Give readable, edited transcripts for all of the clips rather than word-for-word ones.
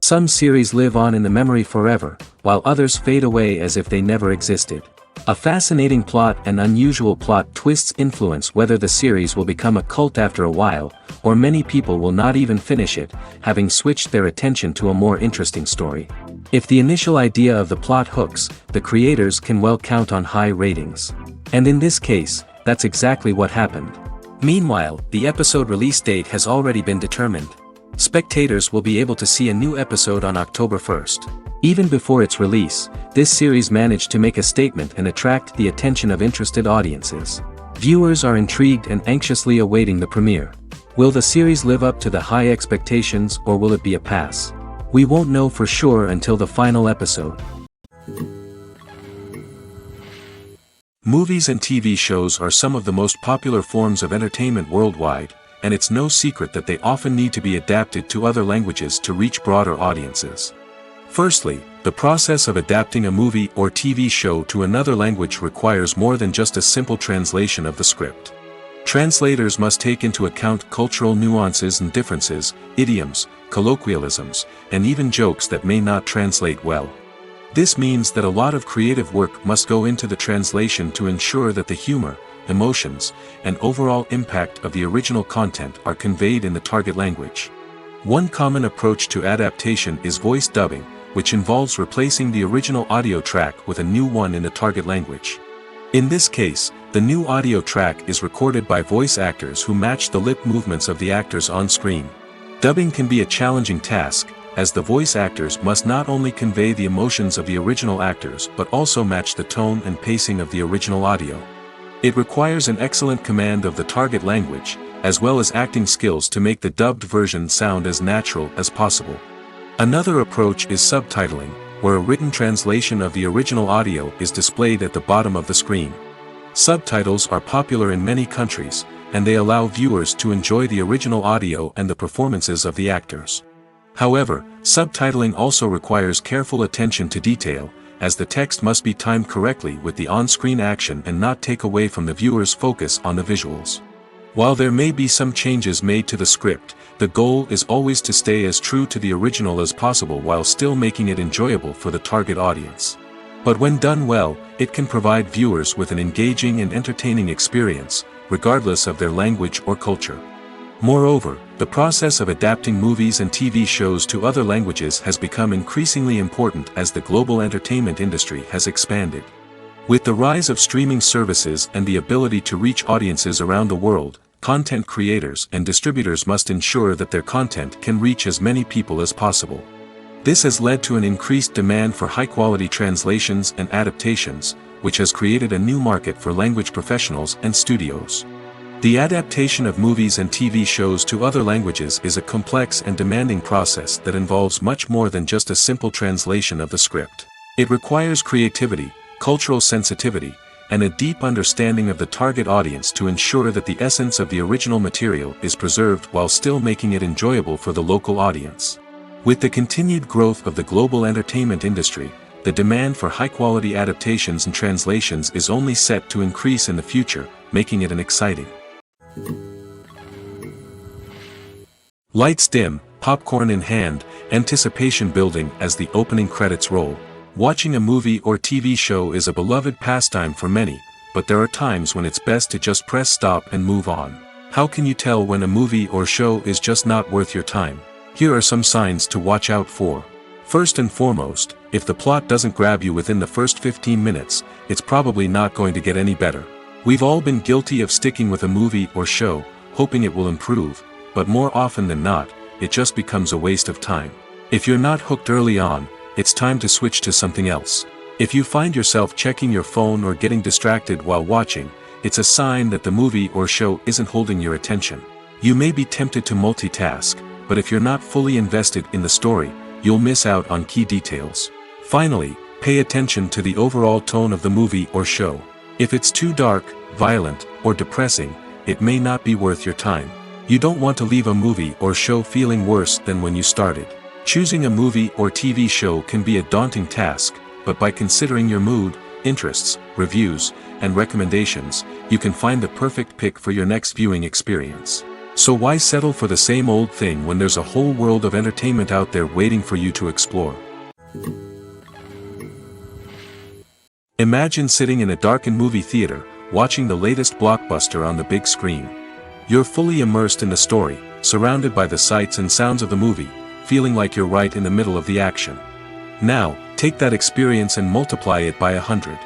Some series live on in the memory forever, while others fade away as if they never existed. A fascinating plot and unusual plot twists influence whether the series will become a cult after a while, or many people will not even finish it, having switched their attention to a more interesting story. If the initial idea of the plot hooks, the creators can well count on high ratings. And in this case, that's exactly what happened. Meanwhile, the episode release date has already been determined. Spectators will be able to see a new episode on October 1st. Even before its release, this series managed to make a statement and attract the attention of interested audiences. Viewers are intrigued and anxiously awaiting the premiere. Will the series live up to the high expectations, or will it be a pass? We won't know for sure until the final episode. Movies and TV shows are some of the most popular forms of entertainment worldwide, and it's no secret that they often need to be adapted to other languages to reach broader audiences. Firstly, the process of adapting a movie or TV show to another language requires more than just a simple translation of the script. Translators must take into account cultural nuances and differences, idioms, colloquialisms, and even jokes that may not translate well. This means that a lot of creative work must go into the translation to ensure that the humor, emotions, and overall impact of the original content are conveyed in the target language. One common approach to adaptation is voice dubbing, which involves replacing the original audio track with a new one in the target language. In this case, the new audio track is recorded by voice actors who match the lip movements of the actors on screen. Dubbing can be a challenging task, as the voice actors must not only convey the emotions of the original actors but also match the tone and pacing of the original audio. It requires an excellent command of the target language, as well as acting skills to make the dubbed version sound as natural as possible. Another approach is subtitling, where a written translation of the original audio is displayed at the bottom of the screen. Subtitles are popular in many countries, and they allow viewers to enjoy the original audio and the performances of the actors. However, subtitling also requires careful attention to detail, as the text must be timed correctly with the on-screen action and not take away from the viewer's focus on the visuals. While there may be some changes made to the script, the goal is always to stay as true to the original as possible while still making it enjoyable for the target audience. But when done well, it can provide viewers with an engaging and entertaining experience, regardless of their language or culture. Moreover, the process of adapting movies and TV shows to other languages has become increasingly important as the global entertainment industry has expanded. With the rise of streaming services and the ability to reach audiences around the world, content creators and distributors must ensure that their content can reach as many people as possible. This has led to an increased demand for high-quality translations and adaptations, which has created a new market for language professionals and studios. The adaptation of movies and TV shows to other languages is a complex and demanding process that involves much more than just a simple translation of the script. It requires creativity, cultural sensitivity, and a deep understanding of the target audience to ensure that the essence of the original material is preserved while still making it enjoyable for the local audience. With the continued growth of the global entertainment industry, the demand for high-quality adaptations and translations is only set to increase in the future, making it an exciting. Lights dim, popcorn in hand, anticipation building as the opening credits roll. Watching a movie or TV show is a beloved pastime for many, but there are times when it's best to just press stop and move on. How can you tell when a movie or show is just not worth your time? Here are some signs to watch out for. First and foremost, if the plot doesn't grab you within the first 15 minutes, it's probably not going to get any better. We've all been guilty of sticking with a movie or show, hoping it will improve, but more often than not, it just becomes a waste of time. If you're not hooked early on, it's time to switch to something else. If you find yourself checking your phone or getting distracted while watching, it's a sign that the movie or show isn't holding your attention. You may be tempted to multitask, but if you're not fully invested in the story, you'll miss out on key details. Finally, pay attention to the overall tone of the movie or show. If it's too dark, violent, or depressing, it may not be worth your time. You don't want to leave a movie or show feeling worse than when you started. Choosing a movie or TV show can be a daunting task, but by considering your mood, interests, reviews, and recommendations, you can find the perfect pick for your next viewing experience. So why settle for the same old thing when there's a whole world of entertainment out there waiting for you to explore? Imagine sitting in a darkened movie theater, watching the latest blockbuster on the big screen. You're fully immersed in the story, surrounded by the sights and sounds of the movie, feeling like you're right in the middle of the action. Now, take that experience and multiply it by 100.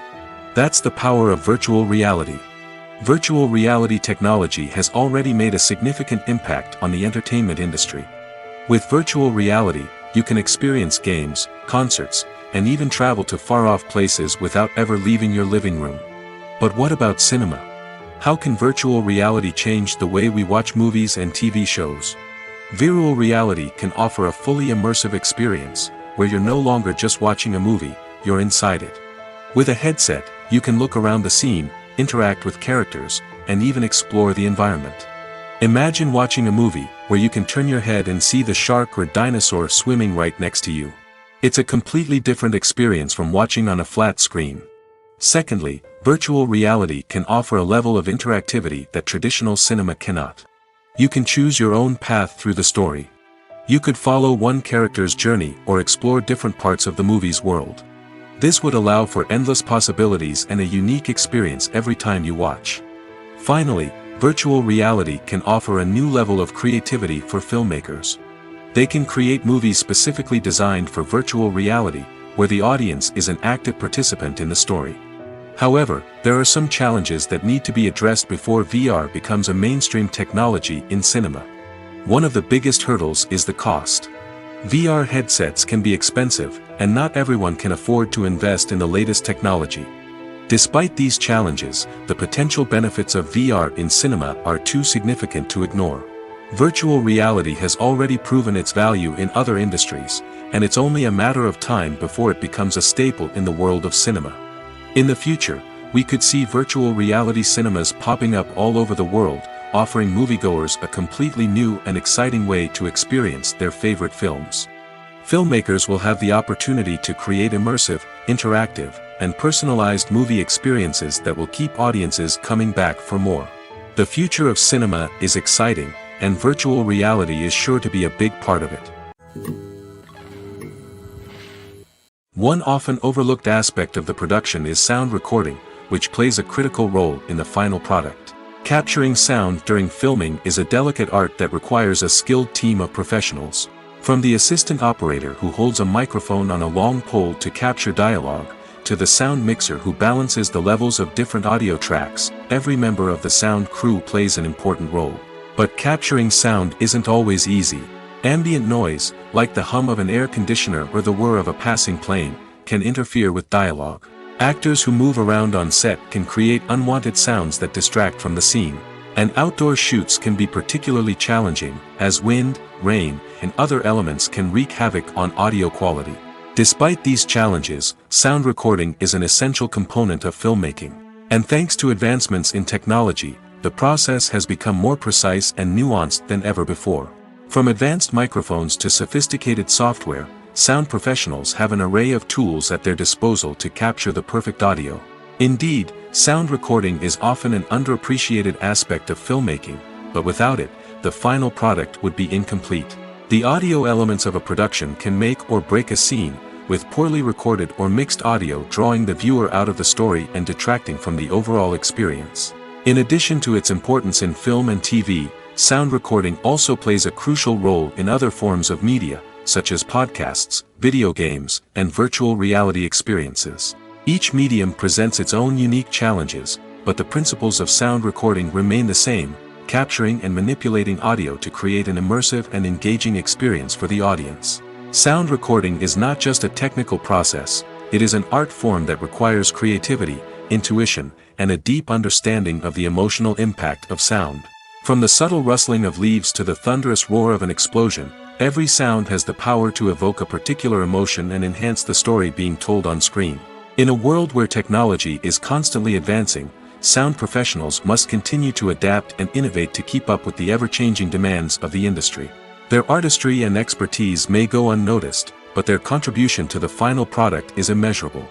That's the power of virtual reality. Virtual reality technology has already made a significant impact on the entertainment industry. With virtual reality, you can experience games, concerts, and even travel to far-off places without ever leaving your living room. But what about cinema? How can virtual reality change the way we watch movies and TV shows? Virtual reality can offer a fully immersive experience, where you're no longer just watching a movie, you're inside it. With a headset, you can look around the scene, interact with characters, and even explore the environment. Imagine watching a movie where you can turn your head and see the shark or dinosaur swimming right next to you. It's a completely different experience from watching on a flat screen. Secondly, virtual reality can offer a level of interactivity that traditional cinema cannot. You can choose your own path through the story. You could follow one character's journey or explore different parts of the movie's world. This would allow for endless possibilities and a unique experience every time you watch. Finally, virtual reality can offer a new level of creativity for filmmakers. They can create movies specifically designed for virtual reality, where the audience is an active participant in the story. However, there are some challenges that need to be addressed before VR becomes a mainstream technology in cinema. One of the biggest hurdles is the cost. VR headsets can be expensive, and not everyone can afford to invest in the latest technology. Despite these challenges, the potential benefits of VR in cinema are too significant to ignore. Virtual reality has already proven its value in other industries, and it's only a matter of time before it becomes a staple in the world of cinema. In the future, we could see virtual reality cinemas popping up all over the world, offering moviegoers a completely new and exciting way to experience their favorite films. Filmmakers will have the opportunity to create immersive, interactive, and personalized movie experiences that will keep audiences coming back for more. The future of cinema is exciting, and virtual reality is sure to be a big part of it. One often overlooked aspect of the production is sound recording, which plays a critical role in the final product. Capturing sound during filming is a delicate art that requires a skilled team of professionals. From the assistant operator who holds a microphone on a long pole to capture dialogue, to the sound mixer who balances the levels of different audio tracks, every member of the sound crew plays an important role. But capturing sound isn't always easy. Ambient noise, like the hum of an air conditioner or the whir of a passing plane, can interfere with dialogue. Actors who move around on set can create unwanted sounds that distract from the scene. And outdoor shoots can be particularly challenging, as wind, rain, and other elements can wreak havoc on audio quality. Despite these challenges, sound recording is an essential component of filmmaking. And thanks to advancements in technology, the process has become more precise and nuanced than ever before. From advanced microphones to sophisticated software, sound professionals have an array of tools at their disposal to capture the perfect audio. Indeed, sound recording is often an underappreciated aspect of filmmaking, but without it, the final product would be incomplete. The audio elements of a production can make or break a scene, with poorly recorded or mixed audio drawing the viewer out of the story and detracting from the overall experience. In addition to its importance in film and TV, sound recording also plays a crucial role in other forms of media, such as podcasts, video games, and virtual reality experiences. Each medium presents its own unique challenges, but the principles of sound recording remain the same, capturing and manipulating audio to create an immersive and engaging experience for the audience. Sound recording is not just a technical process, it is an art form that requires creativity, intuition, and a deep understanding of the emotional impact of sound. From the subtle rustling of leaves to the thunderous roar of an explosion, every sound has the power to evoke a particular emotion and enhance the story being told on screen. In a world where technology is constantly advancing, sound professionals must continue to adapt and innovate to keep up with the ever-changing demands of the industry. Their artistry and expertise may go unnoticed, but their contribution to the final product is immeasurable.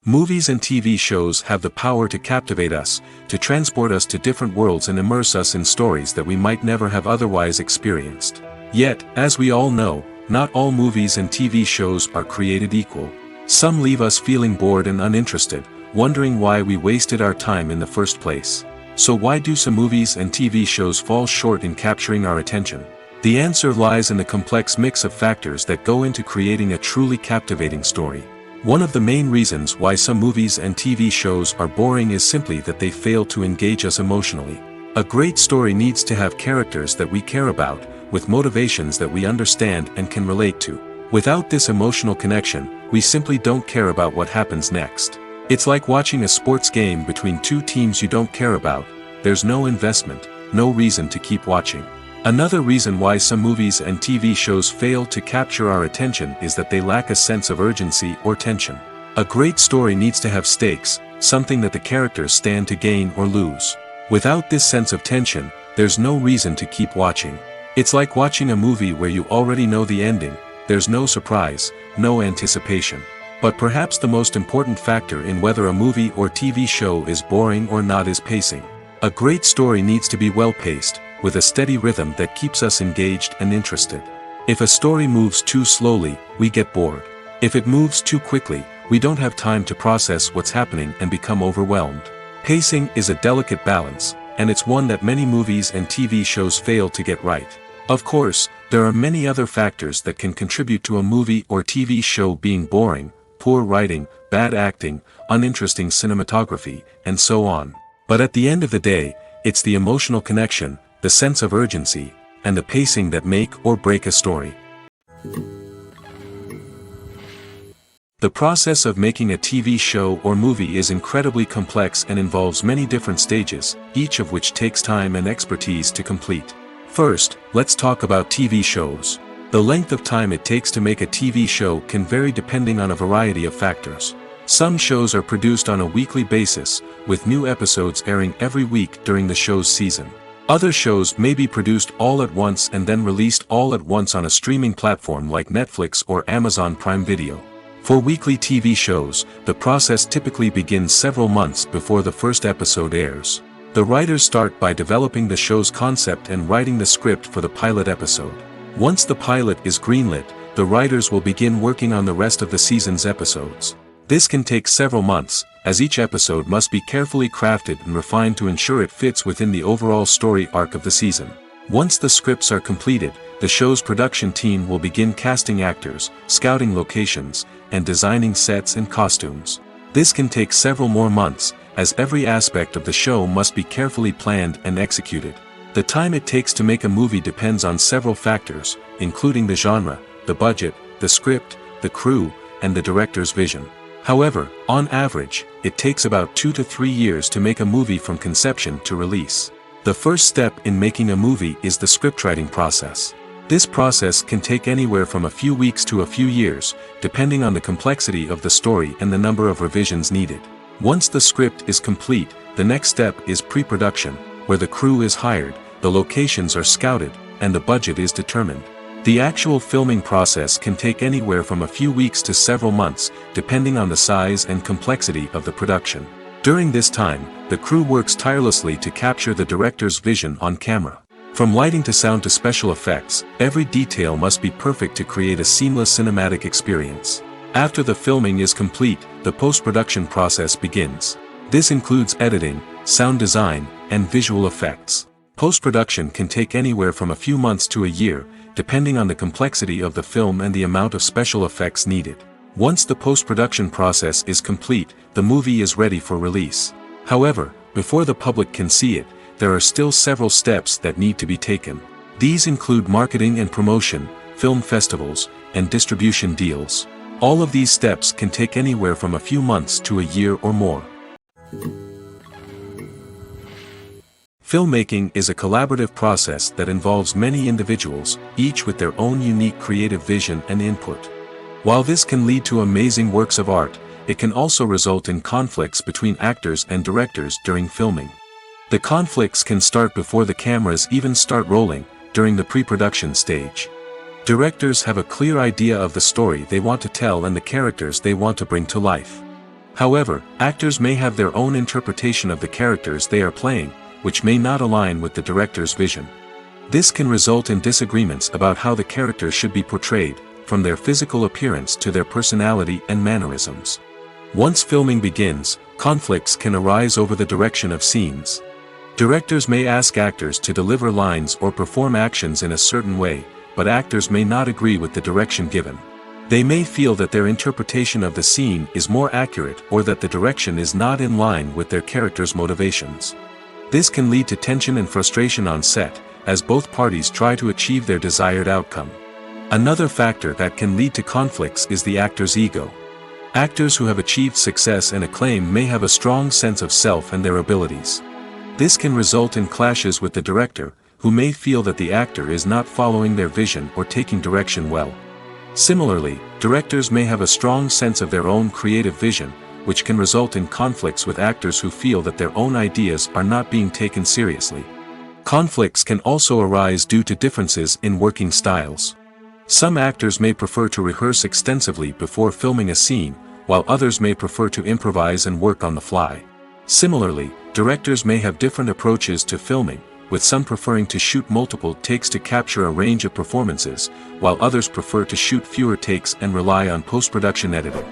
Movies and TV shows have the power to captivate us, to transport us to different worlds and immerse us in stories that we might never have otherwise experienced. Yet, as we all know, not all movies and TV shows are created equal. Some leave us feeling bored and uninterested, wondering why we wasted our time in the first place. So why do some movies and TV shows fall short in capturing our attention? The answer lies in the complex mix of factors that go into creating a truly captivating story. One of the main reasons why some movies and TV shows are boring is simply that they fail to engage us emotionally. A great story needs to have characters that we care about, with motivations that we understand and can relate to. Without this emotional connection, we simply don't care about what happens next. It's like watching a sports game between two teams you don't care about. There's no investment, no reason to keep watching. Another reason why some movies and TV shows fail to capture our attention is that they lack a sense of urgency or tension. A great story needs to have stakes, something that the characters stand to gain or lose. Without this sense of tension, there's no reason to keep watching. It's like watching a movie where you already know the ending. There's no surprise, no anticipation. But perhaps the most important factor in whether a movie or TV show is boring or not is pacing. A great story needs to be well-paced, with a steady rhythm that keeps us engaged and interested. If a story moves too slowly, we get bored. If it moves too quickly, we don't have time to process what's happening and become overwhelmed. Pacing is a delicate balance, and it's one that many movies and TV shows fail to get right. Of course, there are many other factors that can contribute to a movie or TV show being boring: poor writing, bad acting, uninteresting cinematography, and so on. But at the end of the day, it's the emotional connection, the sense of urgency, and the pacing that make or break a story. The process of making a TV show or movie is incredibly complex and involves many different stages, each of which takes time and expertise to complete. First, let's talk about TV shows. The length of time it takes to make a TV show can vary depending on a variety of factors. Some shows are produced on a weekly basis, with new episodes airing every week during the show's season. Other shows may be produced all at once and then released all at once on a streaming platform like Netflix or Amazon Prime Video. For weekly TV shows, the process typically begins several months before the first episode airs. The writers start by developing the show's concept and writing the script for the pilot episode. Once the pilot is greenlit, the writers will begin working on the rest of the season's episodes. This can take several months, as each episode must be carefully crafted and refined to ensure it fits within the overall story arc of the season. Once the scripts are completed, the show's production team will begin casting actors, scouting locations, and designing sets and costumes. This can take several more months, as every aspect of the show must be carefully planned and executed. The time it takes to make a movie depends on several factors, including the genre, the budget, the script, the crew, and the director's vision. However, on average, it takes about 2 to 3 years to make a movie from conception to release. The first step in making a movie is the scriptwriting process. This process can take anywhere from a few weeks to a few years, depending on the complexity of the story and the number of revisions needed. Once the script is complete, the next step is pre-production, where the crew is hired, the locations are scouted, and the budget is determined. The actual filming process can take anywhere from a few weeks to several months, depending on the size and complexity of the production. During this time, the crew works tirelessly to capture the director's vision on camera. From lighting to sound to special effects, every detail must be perfect to create a seamless cinematic experience. After the filming is complete, the post-production process begins. This includes editing, sound design, and visual effects. Post-production can take anywhere from a few months to a year, depending on the complexity of the film and the amount of special effects needed. Once the post-production process is complete, the movie is ready for release. However, before the public can see it, there are still several steps that need to be taken. These include marketing and promotion, film festivals, and distribution deals. All of these steps can take anywhere from a few months to a year or more. Filmmaking is a collaborative process that involves many individuals, each with their own unique creative vision and input. While this can lead to amazing works of art, it can also result in conflicts between actors and directors during filming. The conflicts can start before the cameras even start rolling, during the pre-production stage. Directors have a clear idea of the story they want to tell and the characters they want to bring to life. However, actors may have their own interpretation of the characters they are playing, which may not align with the director's vision. This can result in disagreements about how the characters should be portrayed, from their physical appearance to their personality and mannerisms. Once filming begins, conflicts can arise over the direction of scenes. Directors may ask actors to deliver lines or perform actions in a certain way, but actors may not agree with the direction given. They may feel that their interpretation of the scene is more accurate or that the direction is not in line with their character's motivations. This can lead to tension and frustration on set, as both parties try to achieve their desired outcome. Another factor that can lead to conflicts is the actor's ego. Actors who have achieved success and acclaim may have a strong sense of self and their abilities. This can result in clashes with the director, who may feel that the actor is not following their vision or taking direction well. Similarly, directors may have a strong sense of their own creative vision, which can result in conflicts with actors who feel that their own ideas are not being taken seriously. Conflicts can also arise due to differences in working styles. Some actors may prefer to rehearse extensively before filming a scene, while others may prefer to improvise and work on the fly. Similarly, directors may have different approaches to filming, with some preferring to shoot multiple takes to capture a range of performances, while others prefer to shoot fewer takes and rely on post-production editing.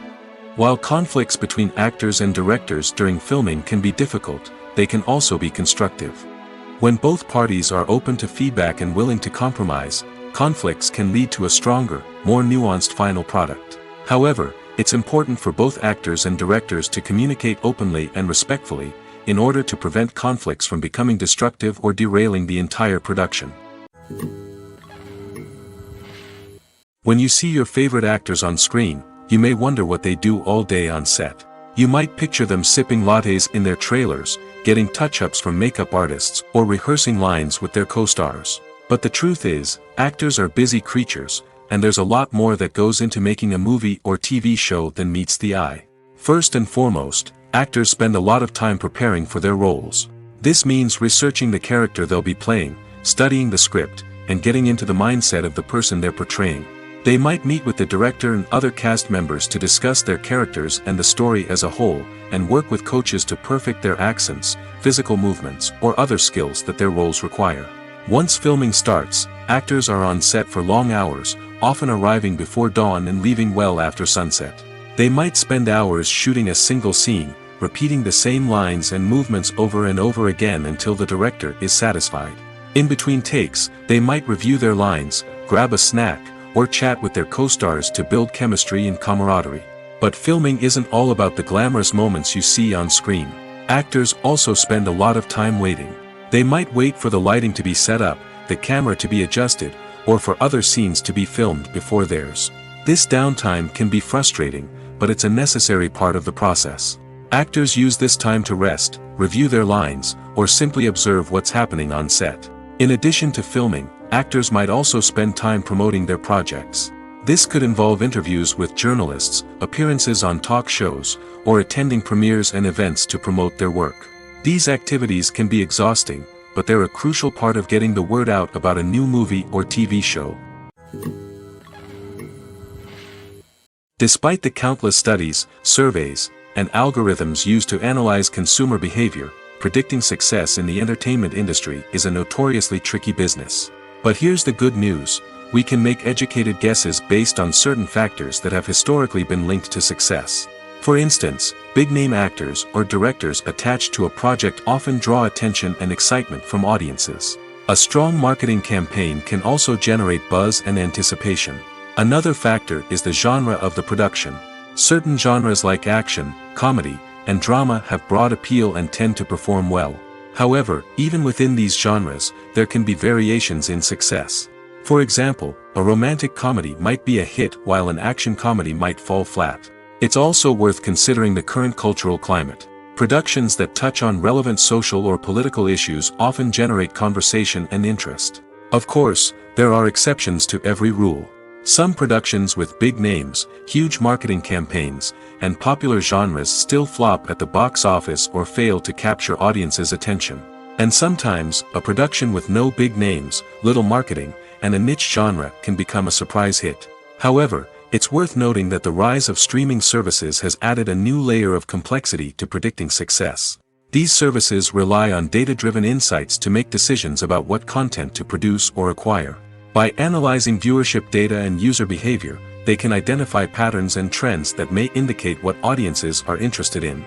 While conflicts between actors and directors during filming can be difficult, they can also be constructive. When both parties are open to feedback and willing to compromise, conflicts can lead to a stronger, more nuanced final product. However, it's important for both actors and directors to communicate openly and respectfully, in order to prevent conflicts from becoming destructive or derailing the entire production. When you see your favorite actors on screen, you may wonder what they do all day on set. You might picture them sipping lattes in their trailers, getting touch-ups from makeup artists, or rehearsing lines with their co-stars. But the truth is, actors are busy creatures, and there's a lot more that goes into making a movie or TV show than meets the eye. First and foremost, actors spend a lot of time preparing for their roles. This means researching the character they'll be playing, studying the script, and getting into the mindset of the person they're portraying. They might meet with the director and other cast members to discuss their characters and the story as a whole, and work with coaches to perfect their accents, physical movements, or other skills that their roles require. Once filming starts, actors are on set for long hours, often arriving before dawn and leaving well after sunset. They might spend hours shooting a single scene, repeating the same lines and movements over and over again until the director is satisfied. In between takes, they might review their lines, grab a snack, or chat with their co-stars to build chemistry and camaraderie. But filming isn't all about the glamorous moments you see on screen. Actors also spend a lot of time waiting. They might wait for the lighting to be set up, the camera to be adjusted, or for other scenes to be filmed before theirs. This downtime can be frustrating, but it's a necessary part of the process. Actors use this time to rest, review their lines, or simply observe what's happening on set. In addition to filming, actors might also spend time promoting their projects. This could involve interviews with journalists, appearances on talk shows, or attending premieres and events to promote their work. These activities can be exhausting, but they're a crucial part of getting the word out about a new movie or TV show. Despite the countless studies, surveys, and algorithms used to analyze consumer behavior, predicting success in the entertainment industry is a notoriously tricky business. But here's the good news: we can make educated guesses based on certain factors that have historically been linked to success. For instance, big-name actors or directors attached to a project often draw attention and excitement from audiences. A strong marketing campaign can also generate buzz and anticipation. Another factor is the genre of the production. Certain genres like action, comedy, and drama have broad appeal and tend to perform well. However, even within these genres, there can be variations in success. For example, a romantic comedy might be a hit while an action comedy might fall flat. It's also worth considering the current cultural climate. Productions that touch on relevant social or political issues often generate conversation and interest. Of course, there are exceptions to every rule. Some productions with big names, huge marketing campaigns, and popular genres still flop at the box office or fail to capture audiences' attention. And sometimes, a production with no big names, little marketing, and a niche genre can become a surprise hit. However, It's worth noting that the rise of streaming services has added a new layer of complexity to predicting success. These services rely on data-driven insights to make decisions about what content to produce or acquire. By analyzing viewership data and user behavior, they can identify patterns and trends that may indicate what audiences are interested in.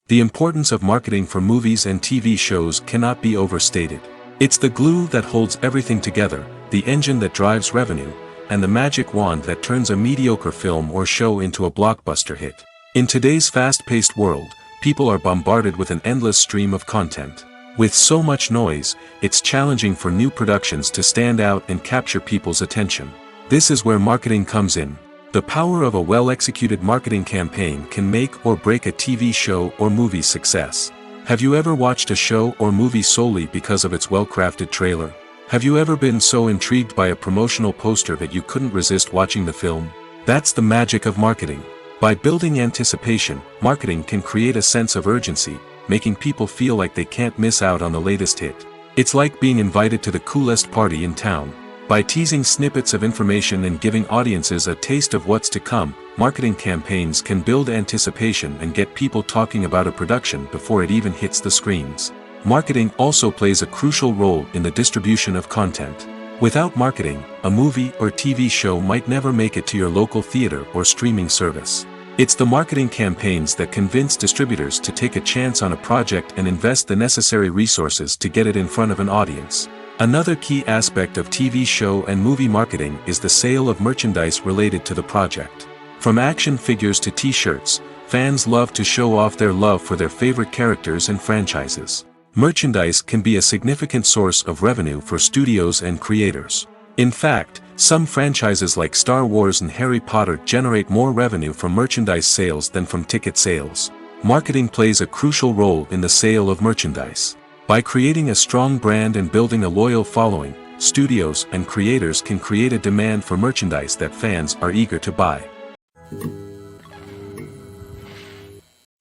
The importance of marketing for movies and TV shows cannot be overstated. It's the glue that holds everything together, the engine that drives revenue, and the magic wand that turns a mediocre film or show into a blockbuster hit. In today's fast-paced world, people are bombarded with an endless stream of content. With so much noise, it's challenging for new productions to stand out and capture people's attention. This is where marketing comes in. The power of a well-executed marketing campaign can make or break a TV show or movie's success. Have you ever watched a show or movie solely because of its well-crafted trailer? Have you ever been so intrigued by a promotional poster that you couldn't resist watching the film? That's the magic of marketing. By building anticipation, marketing can create a sense of urgency, making people feel like they can't miss out on the latest hit. It's like being invited to the coolest party in town. By teasing snippets of information and giving audiences a taste of what's to come, marketing campaigns can build anticipation and get people talking about a production before it even hits the screens. Marketing also plays a crucial role in the distribution of content. Without marketing, a movie or TV show might never make it to your local theater or streaming service. It's the marketing campaigns that convince distributors to take a chance on a project and invest the necessary resources to get it in front of an audience. Another key aspect of TV show and movie marketing is the sale of merchandise related to the project. From action figures to t-shirts, fans love to show off their love for their favorite characters and franchises. Merchandise can be a significant source of revenue for studios and creators. In fact, some franchises like Star Wars and Harry Potter generate more revenue from merchandise sales than from ticket sales. Marketing plays a crucial role in the sale of merchandise. By creating a strong brand and building a loyal following, studios and creators can create a demand for merchandise that fans are eager to buy.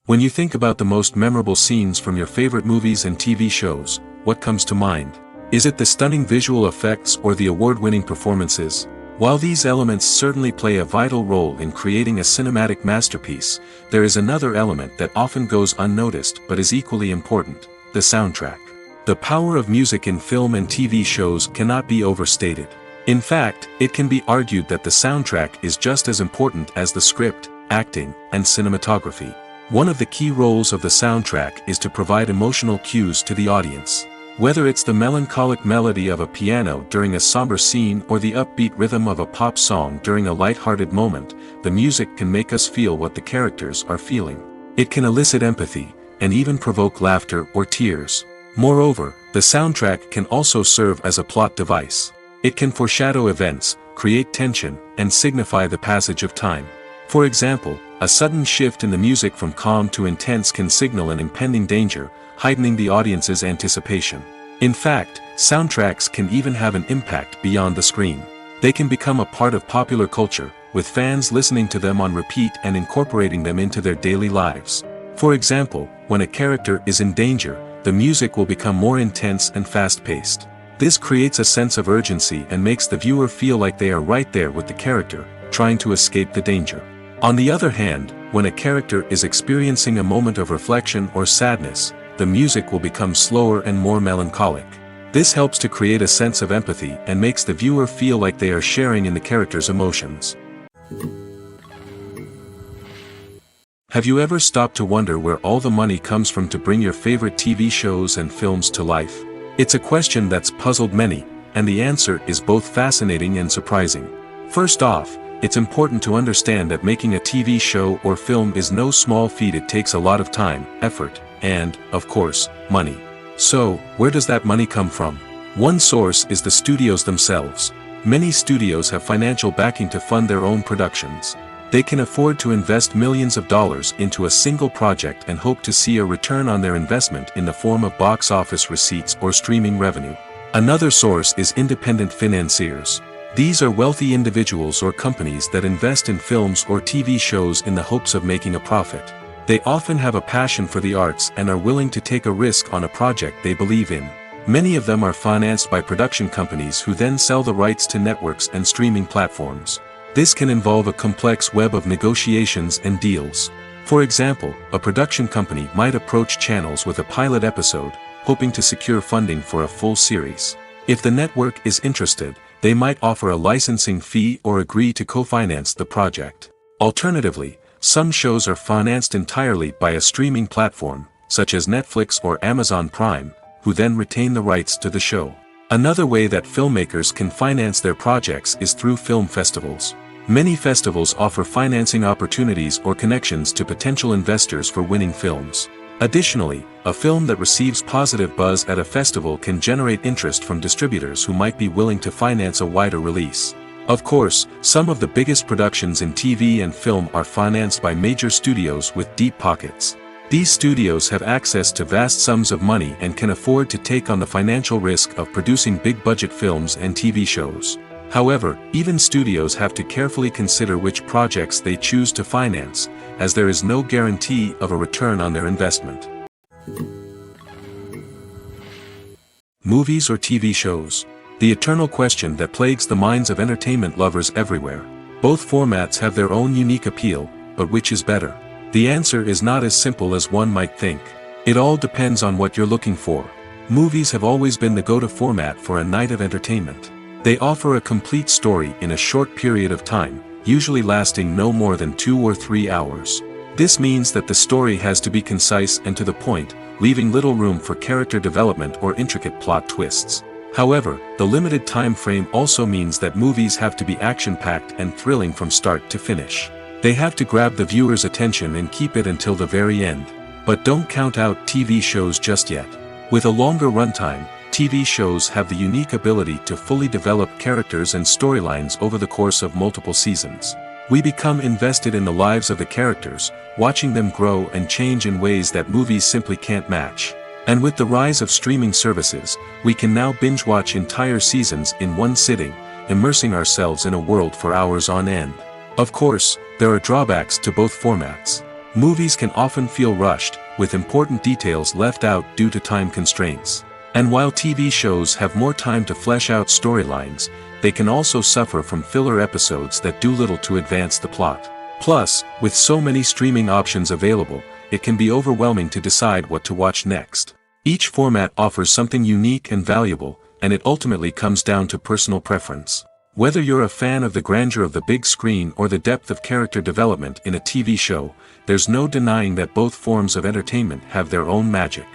When you think about the most memorable scenes from your favorite movies and TV shows, what comes to mind? Is it the stunning visual effects or the award-winning performances? While these elements certainly play a vital role in creating a cinematic masterpiece, there is another element that often goes unnoticed but is equally important: the soundtrack. The power of music in film and TV shows cannot be overstated. In fact, it can be argued that the soundtrack is just as important as the script, acting, and cinematography. One of the key roles of the soundtrack is to provide emotional cues to the audience. Whether it's the melancholic melody of a piano during a somber scene or the upbeat rhythm of a pop song during a light-hearted moment, the music can make us feel what the characters are feeling. It can elicit empathy, and even provoke laughter or tears. Moreover, the soundtrack can also serve as a plot device. It can foreshadow events, create tension, and signify the passage of time. For example, a sudden shift in the music from calm to intense can signal an impending danger, heightening the audience's anticipation. In fact, soundtracks can even have an impact beyond the screen. They can become a part of popular culture, with fans listening to them on repeat and incorporating them into their daily lives. For example, when a character is in danger, the music will become more intense and fast-paced. This creates a sense of urgency and makes the viewer feel like they are right there with the character, trying to escape the danger. On the other hand, when a character is experiencing a moment of reflection or sadness, the music will become slower and more melancholic. This helps to create a sense of empathy and makes the viewer feel like they are sharing in the character's emotions. Have you ever stopped to wonder where all the money comes from to bring your favorite TV shows and films to life? It's a question that's puzzled many, and the answer is both fascinating and surprising. First off, it's important to understand that making a TV show or film is no small feat. It takes a lot of time, effort, and, of course, money. So, where does that money come from? One source is the studios themselves. Many studios have financial backing to fund their own productions. They can afford to invest millions of dollars into a single project and hope to see a return on their investment in the form of box office receipts or streaming revenue. Another source is independent financiers. These are wealthy individuals or companies that invest in films or TV shows in the hopes of making a profit. They often have a passion for the arts and are willing to take a risk on a project they believe in. Many of them are financed by production companies who then sell the rights to networks and streaming platforms. This can involve a complex web of negotiations and deals. For example, a production company might approach channels with a pilot episode, hoping to secure funding for a full series. If the network is interested, they might offer a licensing fee or agree to co-finance the project. Alternatively, some shows are financed entirely by a streaming platform, such as Netflix or Amazon Prime, who then retain the rights to the show. Another way that filmmakers can finance their projects is through film festivals. Many festivals offer financing opportunities or connections to potential investors for winning films. Additionally, a film that receives positive buzz at a festival can generate interest from distributors who might be willing to finance a wider release. Of course, some of the biggest productions in TV and film are financed by major studios with deep pockets. These studios have access to vast sums of money and can afford to take on the financial risk of producing big-budget films and TV shows. However, even studios have to carefully consider which projects they choose to finance, as there is no guarantee of a return on their investment. Movies or TV shows? The eternal question that plagues the minds of entertainment lovers everywhere. Both formats have their own unique appeal, but which is better? The answer is not as simple as one might think. It all depends on what you're looking for. Movies have always been the go-to format for a night of entertainment. They offer a complete story in a short period of time, usually lasting no more than 2 or 3 hours. This means that the story has to be concise and to the point, leaving little room for character development or intricate plot twists. However, the limited time frame also means that movies have to be action-packed and thrilling from start to finish. They have to grab the viewer's attention and keep it until the very end. But don't count out TV shows just yet. With a longer runtime, TV shows have the unique ability to fully develop characters and storylines over the course of multiple seasons. We become invested in the lives of the characters, watching them grow and change in ways that movies simply can't match. And with the rise of streaming services, we can now binge-watch entire seasons in one sitting, immersing ourselves in a world for hours on end. Of course, there are drawbacks to both formats. Movies can often feel rushed, with important details left out due to time constraints. And while TV shows have more time to flesh out storylines, they can also suffer from filler episodes that do little to advance the plot. Plus, with so many streaming options available, it can be overwhelming to decide what to watch next. Each format offers something unique and valuable, and it ultimately comes down to personal preference. Whether you're a fan of the grandeur of the big screen or the depth of character development in a TV show, there's no denying that both forms of entertainment have their own magic.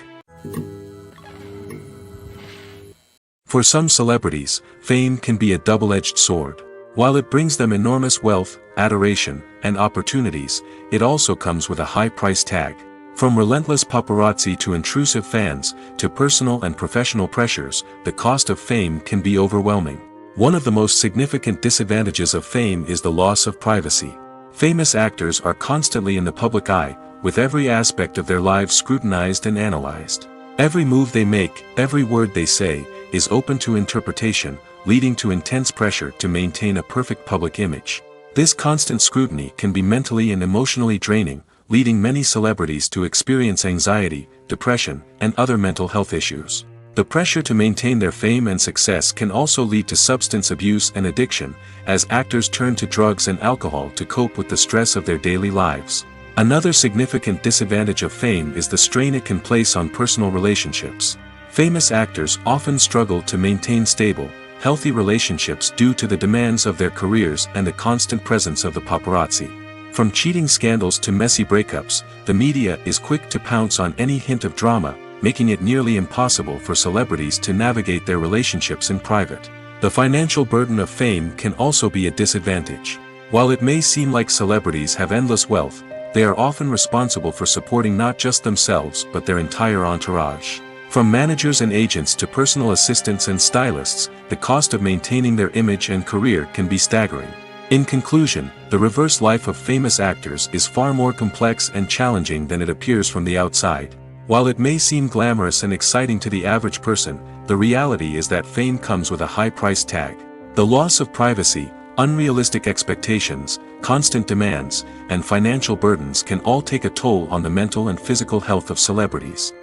For some celebrities, fame can be a double-edged sword. While it brings them enormous wealth, adoration, and opportunities, it also comes with a high price tag. From relentless paparazzi to intrusive fans, to personal and professional pressures, the cost of fame can be overwhelming. One of the most significant disadvantages of fame is the loss of privacy. Famous actors are constantly in the public eye, with every aspect of their lives scrutinized and analyzed. Every move they make, every word they say, is open to interpretation, leading to intense pressure to maintain a perfect public image. This constant scrutiny can be mentally and emotionally draining, leading many celebrities to experience anxiety, depression, and other mental health issues. The pressure to maintain their fame and success can also lead to substance abuse and addiction, as actors turn to drugs and alcohol to cope with the stress of their daily lives. Another significant disadvantage of fame is the strain it can place on personal relationships. Famous actors often struggle to maintain stable, healthy relationships due to the demands of their careers and the constant presence of the paparazzi. From cheating scandals to messy breakups, the media is quick to pounce on any hint of drama, making it nearly impossible for celebrities to navigate their relationships in private. The financial burden of fame can also be a disadvantage. While it may seem like celebrities have endless wealth, they are often responsible for supporting not just themselves but their entire entourage. From managers and agents to personal assistants and stylists, the cost of maintaining their image and career can be staggering. In conclusion, the reverse life of famous actors is far more complex and challenging than it appears from the outside. While it may seem glamorous and exciting to the average person, the reality is that fame comes with a high price tag. The loss of privacy, unrealistic expectations, constant demands, and financial burdens can all take a toll on the mental and physical health of celebrities.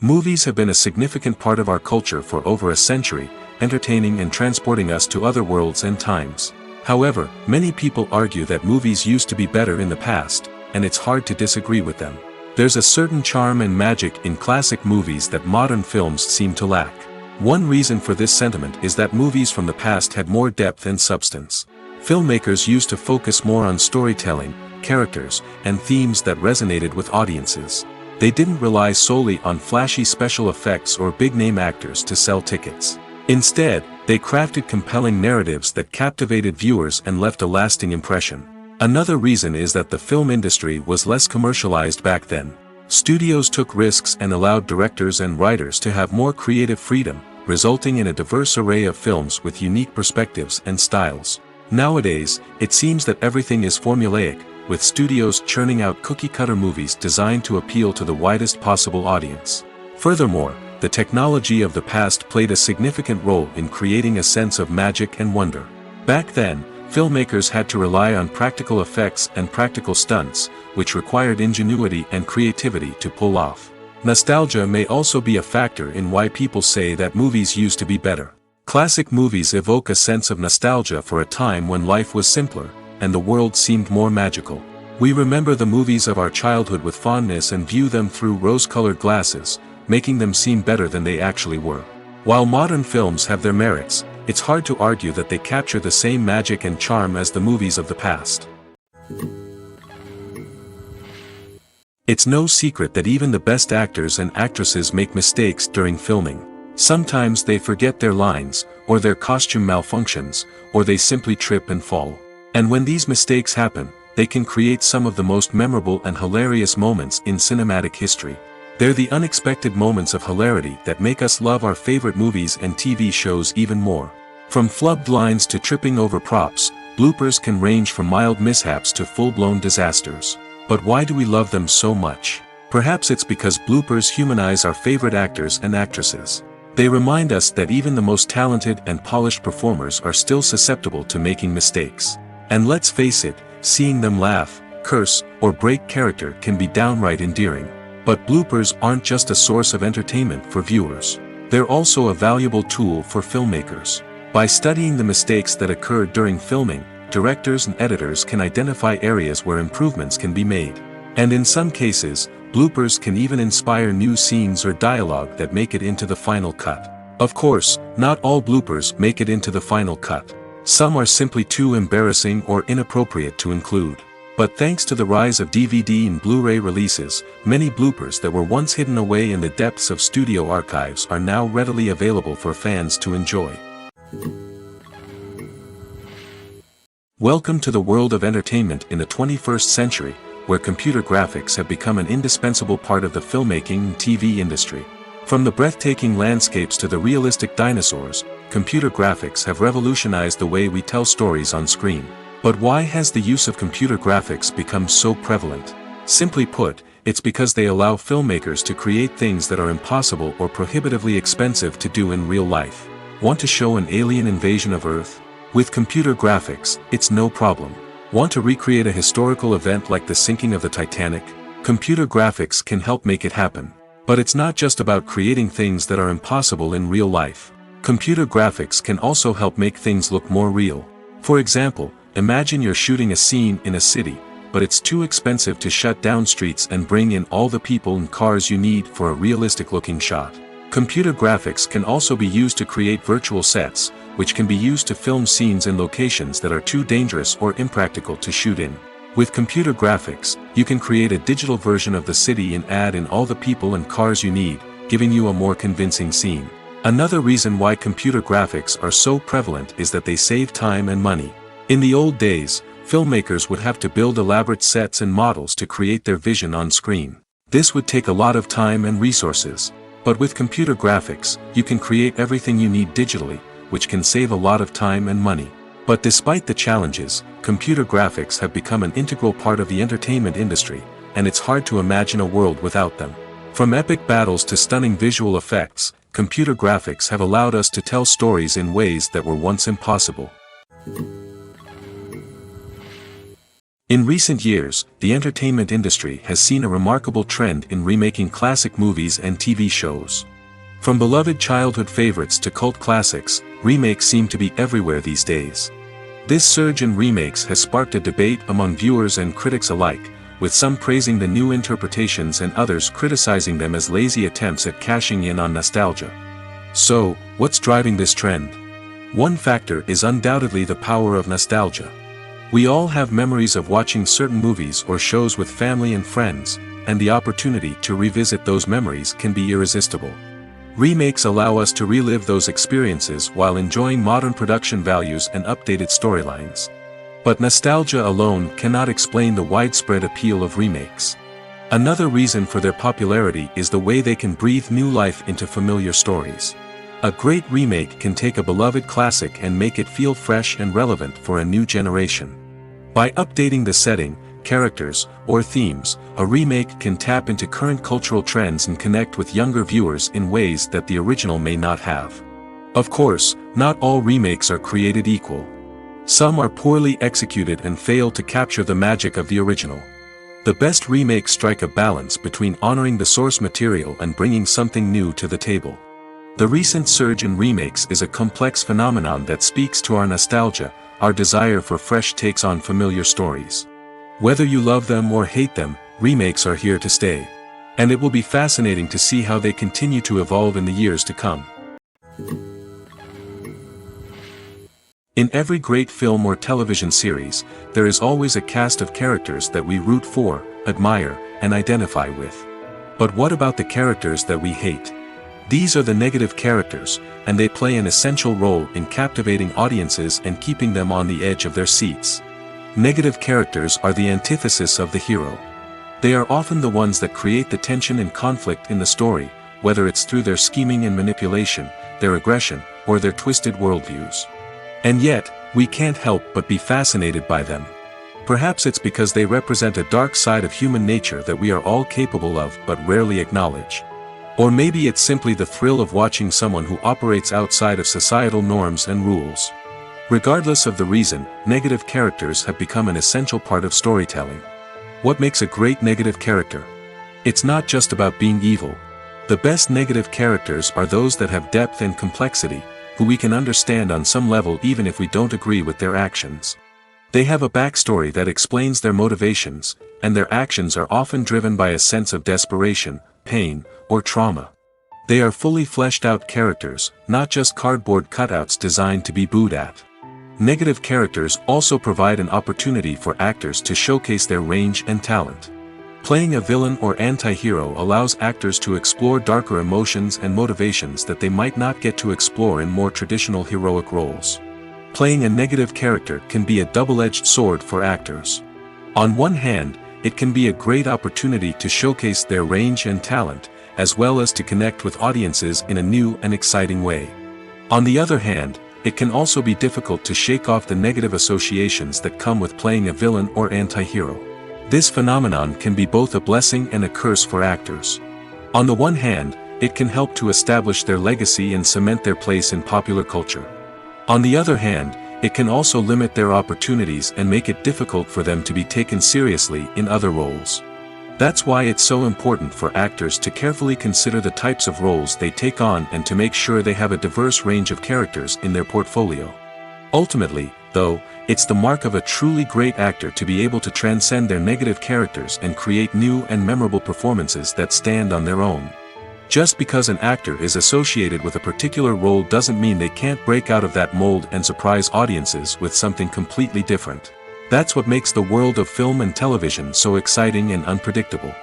Movies have been a significant part of our culture for over a century, entertaining and transporting us to other worlds and times. However, many people argue that movies used to be better in the past, and it's hard to disagree with them. There's a certain charm and magic in classic movies that modern films seem to lack. One reason for this sentiment is that movies from the past had more depth and substance. Filmmakers used to focus more on storytelling, characters, and themes that resonated with audiences. They didn't rely solely on flashy special effects or big-name actors to sell tickets. Instead, they crafted compelling narratives that captivated viewers and left a lasting impression. Another reason is that the film industry was less commercialized back then. Studios took risks and allowed directors and writers to have more creative freedom, resulting in a diverse array of films with unique perspectives and styles. Nowadays, it seems that everything is formulaic, with studios churning out cookie-cutter movies designed to appeal to the widest possible audience. Furthermore, the technology of the past played a significant role in creating a sense of magic and wonder. Back then, filmmakers had to rely on practical effects and practical stunts, which required ingenuity and creativity to pull off. Nostalgia may also be a factor in why people say that movies used to be better. Classic movies evoke a sense of nostalgia for a time when life was simpler, and the world seemed more magical. We remember the movies of our childhood with fondness and view them through rose-colored glasses, making them seem better than they actually were. While modern films have their merits, it's hard to argue that they capture the same magic and charm as the movies of the past. It's no secret that even the best actors and actresses make mistakes during filming. Sometimes they forget their lines, or their costume malfunctions, or they simply trip and fall. And when these mistakes happen, they can create some of the most memorable and hilarious moments in cinematic history. They're the unexpected moments of hilarity that make us love our favorite movies and TV shows even more. From flubbed lines to tripping over props, bloopers can range from mild mishaps to full-blown disasters. But why do we love them so much? Perhaps it's because bloopers humanize our favorite actors and actresses. They remind us that even the most talented and polished performers are still susceptible to making mistakes. And let's face it, seeing them laugh, curse, or break character can be downright endearing. But bloopers aren't just a source of entertainment for viewers. They're also a valuable tool for filmmakers. By studying the mistakes that occurred during filming, directors and editors can identify areas where improvements can be made. And in some cases, bloopers can even inspire new scenes or dialogue that make it into the final cut. Of course, not all bloopers make it into the final cut. Some are simply too embarrassing or inappropriate to include. But thanks to the rise of DVD and Blu-ray releases, many bloopers that were once hidden away in the depths of studio archives are now readily available for fans to enjoy. Welcome to the world of entertainment in the 21st century, where computer graphics have become an indispensable part of the filmmaking and TV industry. From the breathtaking landscapes to the realistic dinosaurs, computer graphics have revolutionized the way we tell stories on screen. But why has the use of computer graphics become so prevalent? Simply put, it's because they allow filmmakers to create things that are impossible or prohibitively expensive to do in real life. Want to show an alien invasion of Earth? With computer graphics, it's no problem. Want to recreate a historical event like the sinking of the Titanic? Computer graphics can help make it happen. But it's not just about creating things that are impossible in real life. Computer graphics can also help make things look more real. For example, imagine you're shooting a scene in a city, but it's too expensive to shut down streets and bring in all the people and cars you need for a realistic-looking shot. Computer graphics can also be used to create virtual sets, which can be used to film scenes in locations that are too dangerous or impractical to shoot in. With computer graphics, you can create a digital version of the city and add in all the people and cars you need, giving you a more convincing scene. Another reason why computer graphics are so prevalent is that they save time and money. In the old days, filmmakers would have to build elaborate sets and models to create their vision on screen. This would take a lot of time and resources. But with computer graphics, you can create everything you need digitally, which can save a lot of time and money. But despite the challenges, computer graphics have become an integral part of the entertainment industry, and it's hard to imagine a world without them. From epic battles to stunning visual effects, computer graphics have allowed us to tell stories in ways that were once impossible. In recent years, the entertainment industry has seen a remarkable trend in remaking classic movies and TV shows. From beloved childhood favorites to cult classics, remakes seem to be everywhere these days. This surge in remakes has sparked a debate among viewers and critics alike, with some praising the new interpretations and others criticizing them as lazy attempts at cashing in on nostalgia. So, what's driving this trend? One factor is undoubtedly the power of nostalgia. We all have memories of watching certain movies or shows with family and friends, and the opportunity to revisit those memories can be irresistible. Remakes allow us to relive those experiences while enjoying modern production values and updated storylines. But nostalgia alone cannot explain the widespread appeal of remakes. Another reason for their popularity is the way they can breathe new life into familiar stories. A great remake can take a beloved classic and make it feel fresh and relevant for a new generation. By updating the setting, characters, or themes, a remake can tap into current cultural trends and connect with younger viewers in ways that the original may not have. Of course, not all remakes are created equal. Some are poorly executed and fail to capture the magic of the original. The best remakes strike a balance between honoring the source material and bringing something new to the table. The recent surge in remakes is a complex phenomenon that speaks to our nostalgia, our desire for fresh takes on familiar stories. Whether you love them or hate them, remakes are here to stay. And it will be fascinating to see how they continue to evolve in the years to come. In every great film or television series, there is always a cast of characters that we root for, admire, and identify with. But what about the characters that we hate? These are the negative characters, and they play an essential role in captivating audiences and keeping them on the edge of their seats. Negative characters are the antithesis of the hero. They are often the ones that create the tension and conflict in the story, whether it's through their scheming and manipulation, their aggression, or their twisted worldviews. And yet, we can't help but be fascinated by them. Perhaps it's because they represent a dark side of human nature that we are all capable of but rarely acknowledge. Or maybe it's simply the thrill of watching someone who operates outside of societal norms and rules. Regardless of the reason, negative characters have become an essential part of storytelling. What makes a great negative character? It's not just about being evil. The best negative characters are those that have depth and complexity, who we can understand on some level even if we don't agree with their actions. They have a backstory that explains their motivations, and their actions are often driven by a sense of desperation, pain, or trauma. They are fully fleshed out characters, not just cardboard cutouts designed to be booed at. Negative characters also provide an opportunity for actors to showcase their range and talent. Playing a villain or anti-hero allows actors to explore darker emotions and motivations that they might not get to explore in more traditional heroic roles. Playing a negative character can be a double-edged sword for actors. On one hand, it can be a great opportunity to showcase their range and talent, as well as to connect with audiences in a new and exciting way. On the other hand, it can also be difficult to shake off the negative associations that come with playing a villain or anti-hero. This phenomenon can be both a blessing and a curse for actors. On the one hand, it can help to establish their legacy and cement their place in popular culture. On the other hand, it can also limit their opportunities and make it difficult for them to be taken seriously in other roles. That's why it's so important for actors to carefully consider the types of roles they take on and to make sure they have a diverse range of characters in their portfolio. Ultimately, though, it's the mark of a truly great actor to be able to transcend their negative characters and create new and memorable performances that stand on their own. Just because an actor is associated with a particular role doesn't mean they can't break out of that mold and surprise audiences with something completely different. That's what makes the world of film and television so exciting and unpredictable.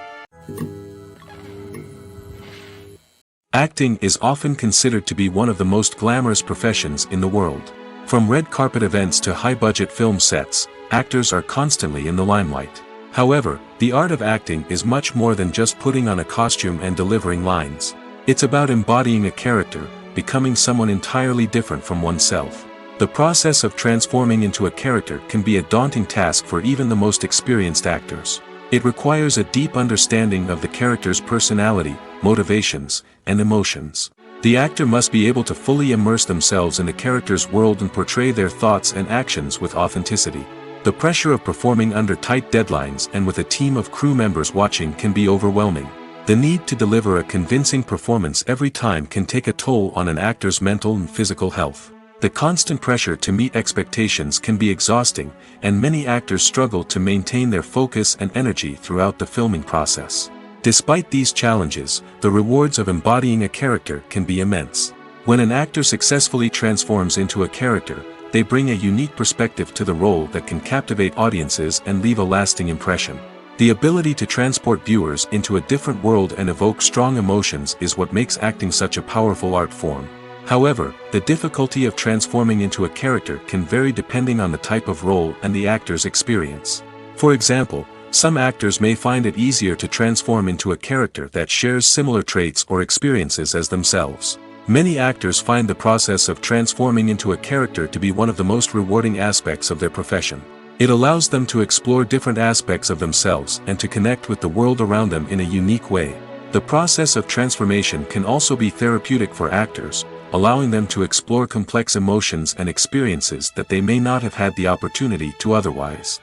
Acting is often considered to be one of the most glamorous professions in the world. From red carpet events to high-budget film sets, actors are constantly in the limelight. However, the art of acting is much more than just putting on a costume and delivering lines. It's about embodying a character, becoming someone entirely different from oneself. The process of transforming into a character can be a daunting task for even the most experienced actors. It requires a deep understanding of the character's personality, motivations, and emotions. The actor must be able to fully immerse themselves in the character's world and portray their thoughts and actions with authenticity. The pressure of performing under tight deadlines and with a team of crew members watching can be overwhelming. The need to deliver a convincing performance every time can take a toll on an actor's mental and physical health. The constant pressure to meet expectations can be exhausting, and many actors struggle to maintain their focus and energy throughout the filming process. Despite these challenges, the rewards of embodying a character can be immense. When an actor successfully transforms into a character, they bring a unique perspective to the role that can captivate audiences and leave a lasting impression. The ability to transport viewers into a different world and evoke strong emotions is what makes acting such a powerful art form. However, the difficulty of transforming into a character can vary depending on the type of role and the actor's experience. For example, some actors may find it easier to transform into a character that shares similar traits or experiences as themselves. Many actors find the process of transforming into a character to be one of the most rewarding aspects of their profession. It allows them to explore different aspects of themselves and to connect with the world around them in a unique way. The process of transformation can also be therapeutic for actors, allowing them to explore complex emotions and experiences that they may not have had the opportunity to otherwise.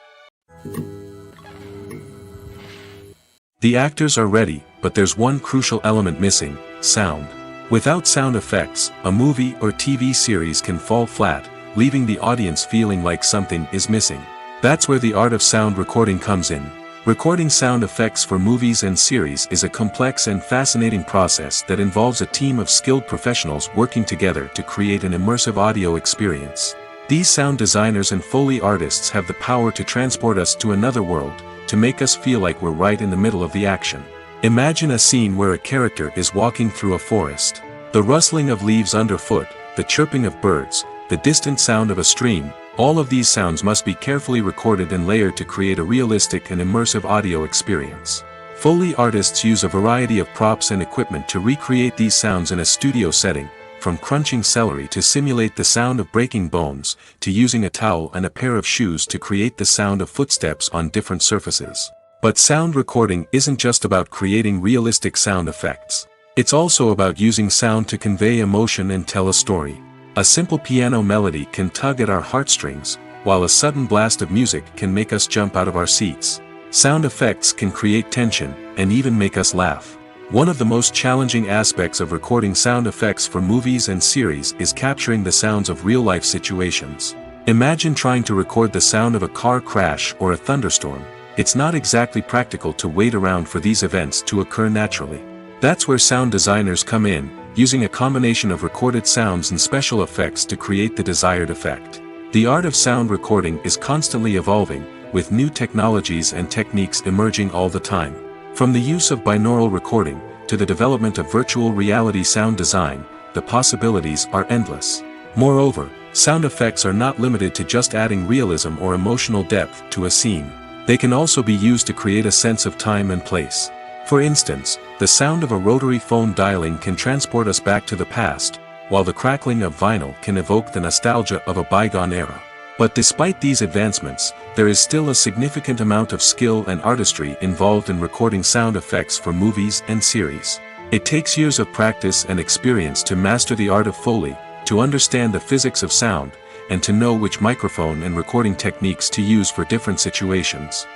The actors are ready, but there's one crucial element missing: sound. Without sound effects, a movie or TV series can fall flat, leaving the audience feeling like something is missing. That's where the art of sound recording comes in. Recording sound effects for movies and series is a complex and fascinating process that involves a team of skilled professionals working together to create an immersive audio experience. These sound designers and Foley artists have the power to transport us to another world, to make us feel like we're right in the middle of the action. Imagine a scene where a character is walking through a forest. The rustling of leaves underfoot, the chirping of birds, the distant sound of a stream, all of these sounds must be carefully recorded and layered to create a realistic and immersive audio experience. Foley artists use a variety of props and equipment to recreate these sounds in a studio setting, from crunching celery to simulate the sound of breaking bones, to using a towel and a pair of shoes to create the sound of footsteps on different surfaces. But sound recording isn't just about creating realistic sound effects. It's also about using sound to convey emotion and tell a story. A simple piano melody can tug at our heartstrings, while a sudden blast of music can make us jump out of our seats. Sound effects can create tension, and even make us laugh. One of the most challenging aspects of recording sound effects for movies and series is capturing the sounds of real-life situations. Imagine trying to record the sound of a car crash or a thunderstorm. It's not exactly practical to wait around for these events to occur naturally. That's where sound designers come in, using a combination of recorded sounds and special effects to create the desired effect. The art of sound recording is constantly evolving, with new technologies and techniques emerging all the time. From the use of binaural recording, to the development of virtual reality sound design, the possibilities are endless. Moreover, sound effects are not limited to just adding realism or emotional depth to a scene. They can also be used to create a sense of time and place. For instance, the sound of a rotary phone dialing can transport us back to the past, while the crackling of vinyl can evoke the nostalgia of a bygone era. But despite these advancements, there is still a significant amount of skill and artistry involved in recording sound effects for movies and series. It takes years of practice and experience to master the art of Foley, to understand the physics of sound, and to know which microphone and recording techniques to use for different situations.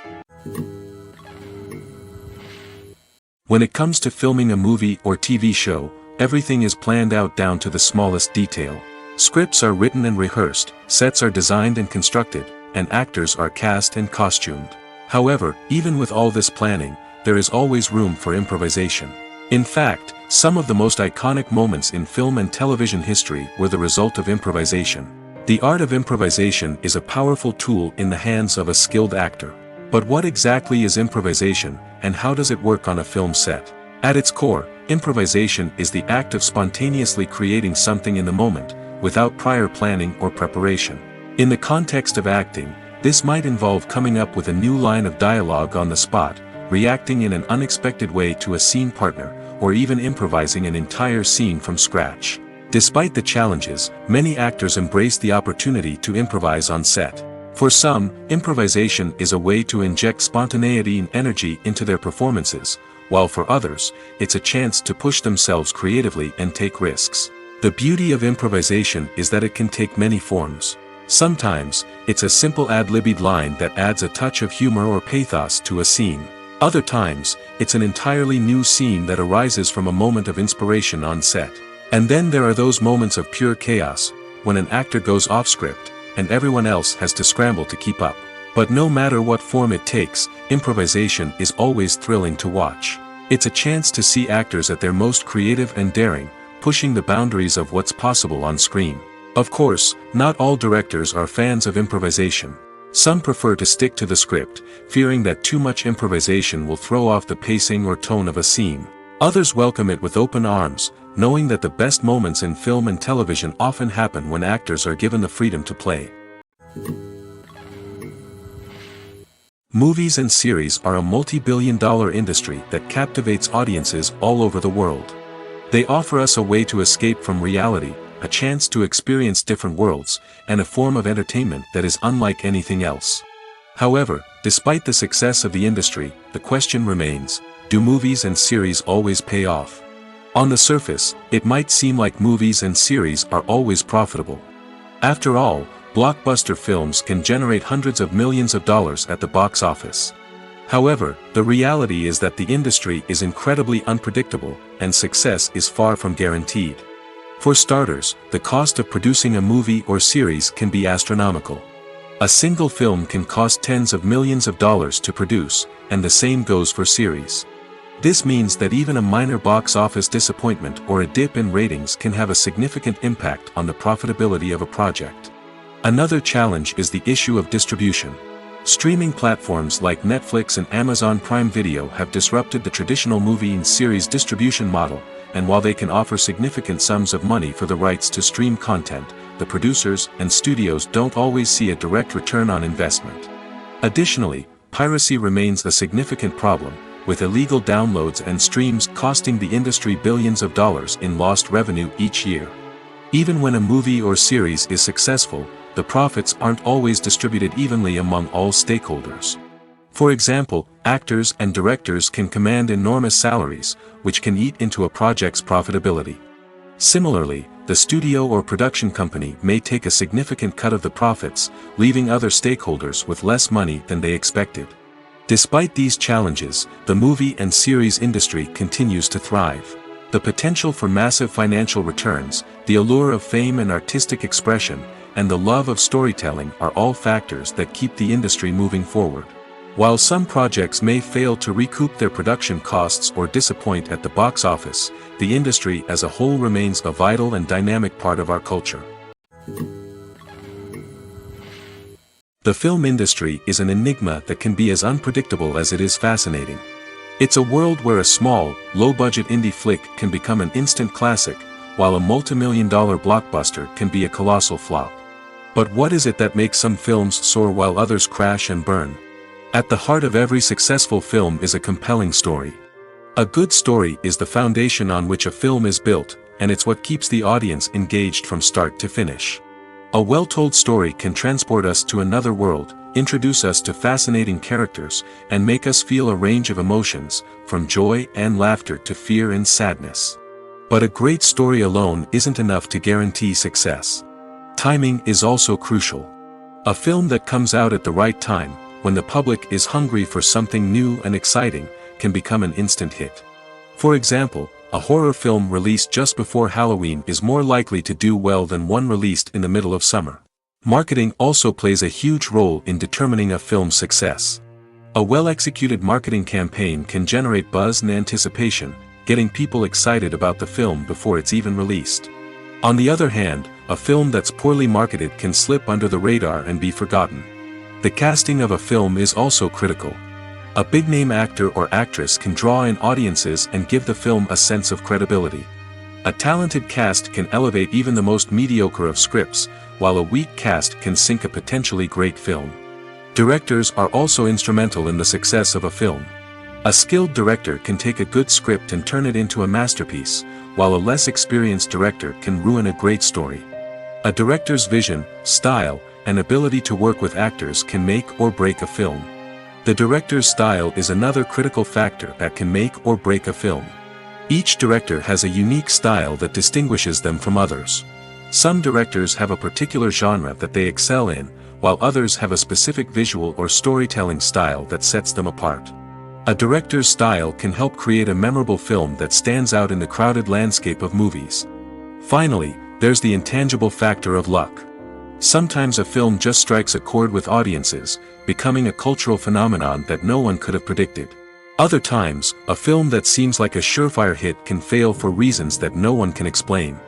When it comes to filming a movie or TV show, everything is planned out down to the smallest detail. Scripts are written and rehearsed, sets are designed and constructed, and actors are cast and costumed. However, even with all this planning, there is always room for improvisation. In fact, some of the most iconic moments in film and television history were the result of improvisation. The art of improvisation is a powerful tool in the hands of a skilled actor. But what exactly is improvisation, and how does it work on a film set? At its core, improvisation is the act of spontaneously creating something in the moment, without prior planning or preparation. In the context of acting, this might involve coming up with a new line of dialogue on the spot, reacting in an unexpected way to a scene partner, or even improvising an entire scene from scratch. Despite the challenges, many actors embrace the opportunity to improvise on set. For some, improvisation is a way to inject spontaneity and energy into their performances, while for others, it's a chance to push themselves creatively and take risks. The beauty of improvisation is that it can take many forms. Sometimes, it's a simple ad-libbed line that adds a touch of humor or pathos to a scene. Other times, it's an entirely new scene that arises from a moment of inspiration on set. And then there are those moments of pure chaos, when an actor goes off script, and everyone else has to scramble to keep up. But no matter what form it takes, improvisation is always thrilling to watch. It's a chance to see actors at their most creative and daring, pushing the boundaries of what's possible on screen. Of course, not all directors are fans of improvisation. Some prefer to stick to the script, fearing that too much improvisation will throw off the pacing or tone of a scene. Others welcome it with open arms, knowing that the best moments in film and television often happen when actors are given the freedom to play. Movies and series are a multi-billion-dollar industry that captivates audiences all over the world. They offer us a way to escape from reality, a chance to experience different worlds, and a form of entertainment that is unlike anything else. However, despite the success of the industry, the question remains, do movies and series always pay off? On the surface, it might seem like movies and series are always profitable. After all, blockbuster films can generate hundreds of millions of dollars at the box office. However, the reality is that the industry is incredibly unpredictable, and success is far from guaranteed. For starters, the cost of producing a movie or series can be astronomical. A single film can cost tens of millions of dollars to produce, and the same goes for series. This means that even a minor box office disappointment or a dip in ratings can have a significant impact on the profitability of a project. Another challenge is the issue of distribution. Streaming platforms like Netflix and Amazon Prime Video have disrupted the traditional movie and series distribution model, and while they can offer significant sums of money for the rights to stream content, the producers and studios don't always see a direct return on investment. Additionally, piracy remains a significant problem, with illegal downloads and streams costing the industry billions of dollars in lost revenue each year. Even when a movie or series is successful, the profits aren't always distributed evenly among all stakeholders. For example, actors and directors can command enormous salaries, which can eat into a project's profitability. Similarly, the studio or production company may take a significant cut of the profits, leaving other stakeholders with less money than they expected. Despite these challenges, the movie and series industry continues to thrive. The potential for massive financial returns, the allure of fame and artistic expression, and the love of storytelling are all factors that keep the industry moving forward. While some projects may fail to recoup their production costs or disappoint at the box office, the industry as a whole remains a vital and dynamic part of our culture. The film industry is an enigma that can be as unpredictable as it is fascinating. It's a world where a small, low-budget indie flick can become an instant classic, while a multi-million-dollar blockbuster can be a colossal flop. But what is it that makes some films soar while others crash and burn? At the heart of every successful film is a compelling story. A good story is the foundation on which a film is built, and it's what keeps the audience engaged from start to finish. A well-told story can transport us to another world, introduce us to fascinating characters, and make us feel a range of emotions, from joy and laughter to fear and sadness. But a great story alone isn't enough to guarantee success. Timing is also crucial. A film that comes out at the right time, when the public is hungry for something new and exciting, can become an instant hit. For example, a horror film released just before Halloween is more likely to do well than one released in the middle of summer. Marketing also plays a huge role in determining a film's success. A well-executed marketing campaign can generate buzz and anticipation, getting people excited about the film before it's even released. On the other hand, a film that's poorly marketed can slip under the radar and be forgotten. The casting of a film is also critical. A big-name actor or actress can draw in audiences and give the film a sense of credibility. A talented cast can elevate even the most mediocre of scripts, while a weak cast can sink a potentially great film. Directors are also instrumental in the success of a film. A skilled director can take a good script and turn it into a masterpiece, while a less experienced director can ruin a great story. A director's vision, style, and ability to work with actors can make or break a film. The director's style is another critical factor that can make or break a film. Each director has a unique style that distinguishes them from others. Some directors have a particular genre that they excel in, while others have a specific visual or storytelling style that sets them apart. A director's style can help create a memorable film that stands out in the crowded landscape of movies. Finally, there's the intangible factor of luck. Sometimes a film just strikes a chord with audiences, becoming a cultural phenomenon that no one could have predicted. Other times, a film that seems like a surefire hit can fail for reasons that no one can explain.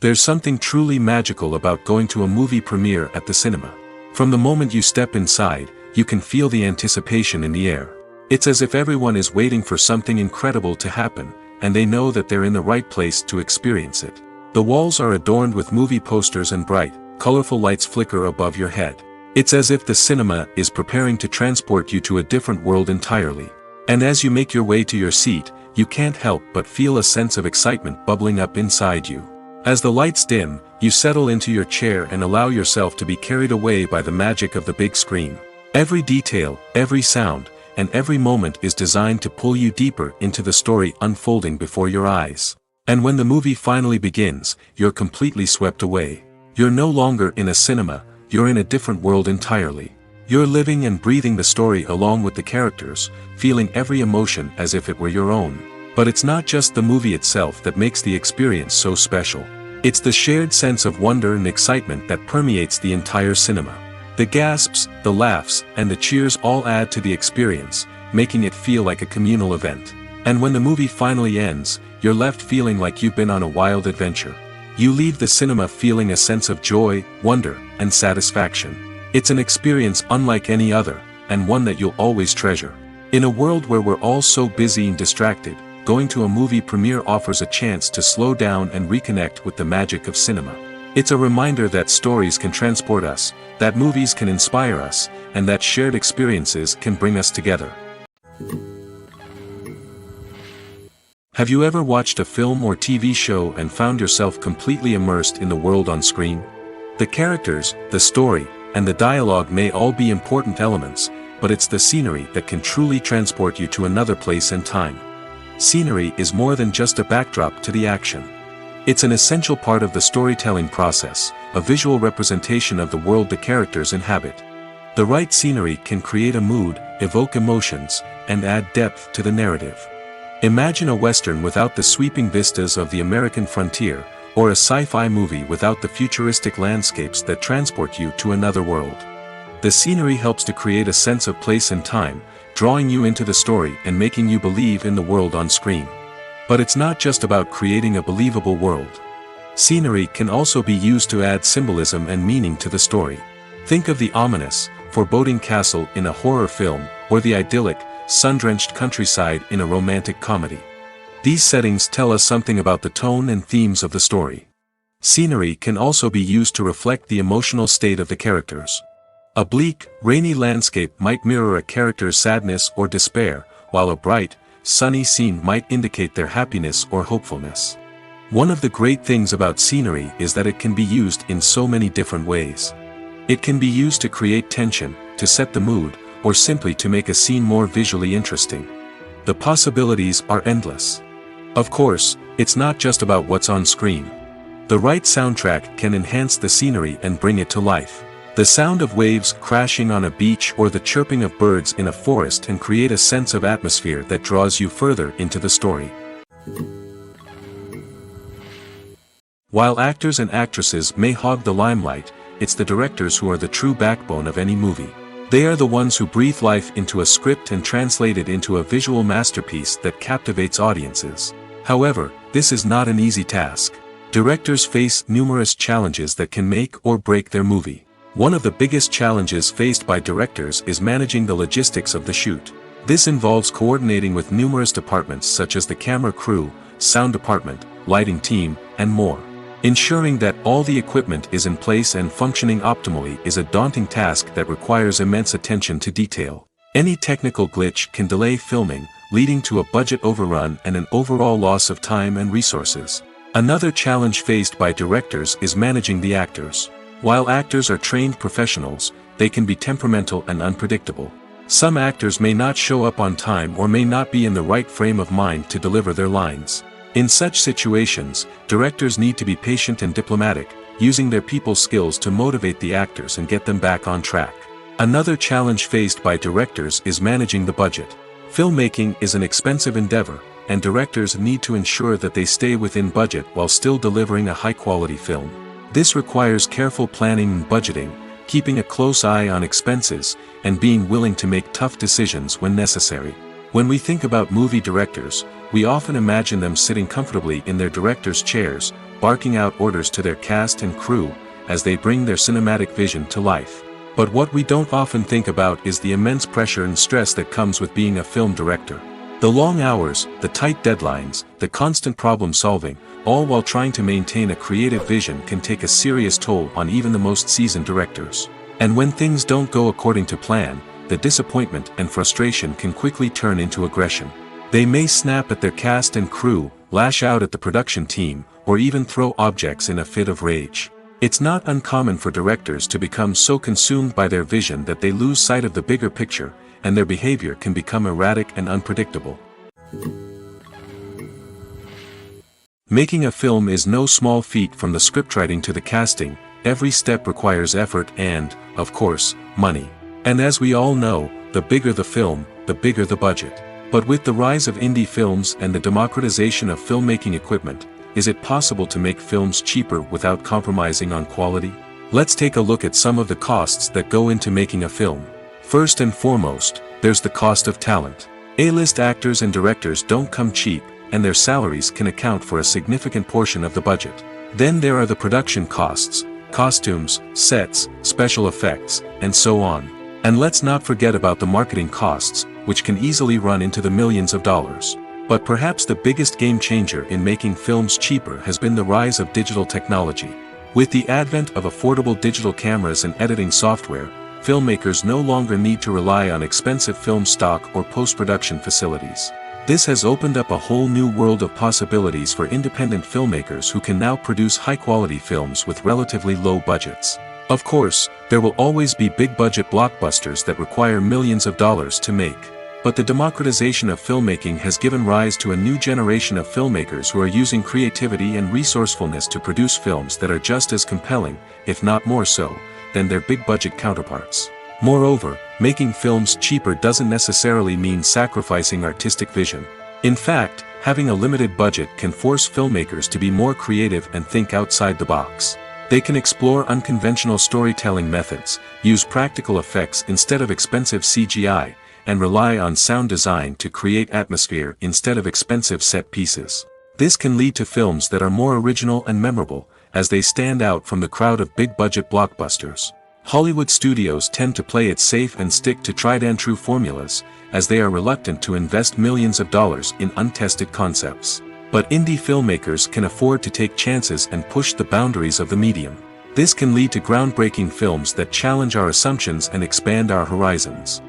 There's something truly magical about going to a movie premiere at the cinema. From the moment you step inside, you can feel the anticipation in the air. It's as if everyone is waiting for something incredible to happen, and they know that they're in the right place to experience it. The walls are adorned with movie posters and bright, colorful lights flicker above your head. It's as if the cinema is preparing to transport you to a different world entirely. And as you make your way to your seat, you can't help but feel a sense of excitement bubbling up inside you. As the lights dim, you settle into your chair and allow yourself to be carried away by the magic of the big screen. Every detail, every sound, and every moment is designed to pull you deeper into the story unfolding before your eyes. And when the movie finally begins, you're completely swept away. You're no longer in a cinema, you're in a different world entirely. You're living and breathing the story along with the characters, feeling every emotion as if it were your own. But it's not just the movie itself that makes the experience so special. It's the shared sense of wonder and excitement that permeates the entire cinema. The gasps, the laughs, and the cheers all add to the experience, making it feel like a communal event. And when the movie finally ends, you're left feeling like you've been on a wild adventure. You leave the cinema feeling a sense of joy, wonder, and satisfaction. It's an experience unlike any other, and one that you'll always treasure. In a world where we're all so busy and distracted, going to a movie premiere offers a chance to slow down and reconnect with the magic of cinema. It's a reminder that stories can transport us, that movies can inspire us, and that shared experiences can bring us together. Have you ever watched a film or TV show and found yourself completely immersed in the world on screen? The characters, the story, and the dialogue may all be important elements, but it's the scenery that can truly transport you to another place and time. Scenery is more than just a backdrop to the action. It's an essential part of the storytelling process, a visual representation of the world the characters inhabit. The right scenery can create a mood, evoke emotions, and add depth to the narrative. Imagine a Western without the sweeping vistas of the American frontier, or a sci-fi movie without the futuristic landscapes that transport you to another world. The scenery helps to create a sense of place and time, drawing you into the story and making you believe in the world on screen. But it's not just about creating a believable world. Scenery can also be used to add symbolism and meaning to the story. Think of the ominous, foreboding castle in a horror film, or the idyllic, sun-drenched countryside in a romantic comedy. These settings tell us something about the tone and themes of the story. Scenery can also be used to reflect the emotional state of the characters. A bleak, rainy landscape might mirror a character's sadness or despair, while a bright, sunny scene might indicate their happiness or hopefulness. One of the great things about scenery is that it can be used in so many different ways. It can be used to create tension, to set the mood, or simply to make a scene more visually interesting. The possibilities are endless. Of course, it's not just about what's on screen. The right soundtrack can enhance the scenery and bring it to life. The sound of waves crashing on a beach or the chirping of birds in a forest can create a sense of atmosphere that draws you further into the story. While actors and actresses may hog the limelight, it's the directors who are the true backbone of any movie. They are the ones who breathe life into a script and translate it into a visual masterpiece that captivates audiences. However, this is not an easy task. Directors face numerous challenges that can make or break their movie. One of the biggest challenges faced by directors is managing the logistics of the shoot. This involves coordinating with numerous departments such as the camera crew, sound department, lighting team, and more. Ensuring that all the equipment is in place and functioning optimally is a daunting task that requires immense attention to detail. Any technical glitch can delay filming, leading to a budget overrun and an overall loss of time and resources. Another challenge faced by directors is managing the actors. While actors are trained professionals, they can be temperamental and unpredictable. Some actors may not show up on time or may not be in the right frame of mind to deliver their lines. In such situations, directors need to be patient and diplomatic, using their people skills to motivate the actors and get them back on track. Another challenge faced by directors is managing the budget. Filmmaking is an expensive endeavor, and directors need to ensure that they stay within budget while still delivering a high-quality film. This requires careful planning and budgeting, keeping a close eye on expenses, and being willing to make tough decisions when necessary. When we think about movie directors, we often imagine them sitting comfortably in their director's chairs, barking out orders to their cast and crew, as they bring their cinematic vision to life. But what we don't often think about is the immense pressure and stress that comes with being a film director. The long hours, the tight deadlines, the constant problem solving, all while trying to maintain a creative vision can take a serious toll on even the most seasoned directors. And when things don't go according to plan, the disappointment and frustration can quickly turn into aggression. They may snap at their cast and crew, lash out at the production team, or even throw objects in a fit of rage. It's not uncommon for directors to become so consumed by their vision that they lose sight of the bigger picture, and their behavior can become erratic and unpredictable. Making a film is no small feat. From the scriptwriting to the casting, every step requires effort and, of course, money. And as we all know, the bigger the film, the bigger the budget. But with the rise of indie films and the democratization of filmmaking equipment, is it possible to make films cheaper without compromising on quality? Let's take a look at some of the costs that go into making a film. First and foremost, there's the cost of talent. A-list actors and directors don't come cheap, and their salaries can account for a significant portion of the budget. Then there are the production costs, costumes, sets, special effects, and so on. And let's not forget about the marketing costs, which can easily run into the millions of dollars. But perhaps the biggest game changer in making films cheaper has been the rise of digital technology. With the advent of affordable digital cameras and editing software, filmmakers no longer need to rely on expensive film stock or post-production facilities. This has opened up a whole new world of possibilities for independent filmmakers who can now produce high-quality films with relatively low budgets. Of course, there will always be big-budget blockbusters that require millions of dollars to make. But the democratization of filmmaking has given rise to a new generation of filmmakers who are using creativity and resourcefulness to produce films that are just as compelling, if not more so, than their big-budget counterparts. Moreover, making films cheaper doesn't necessarily mean sacrificing artistic vision. In fact, having a limited budget can force filmmakers to be more creative and think outside the box. They can explore unconventional storytelling methods, use practical effects instead of expensive CGI, and rely on sound design to create atmosphere instead of expensive set pieces. This can lead to films that are more original and memorable, as they stand out from the crowd of big-budget blockbusters. Hollywood studios tend to play it safe and stick to tried-and-true formulas, as they are reluctant to invest millions of dollars in untested concepts. But indie filmmakers can afford to take chances and push the boundaries of the medium. This can lead to groundbreaking films that challenge our assumptions and expand our horizons.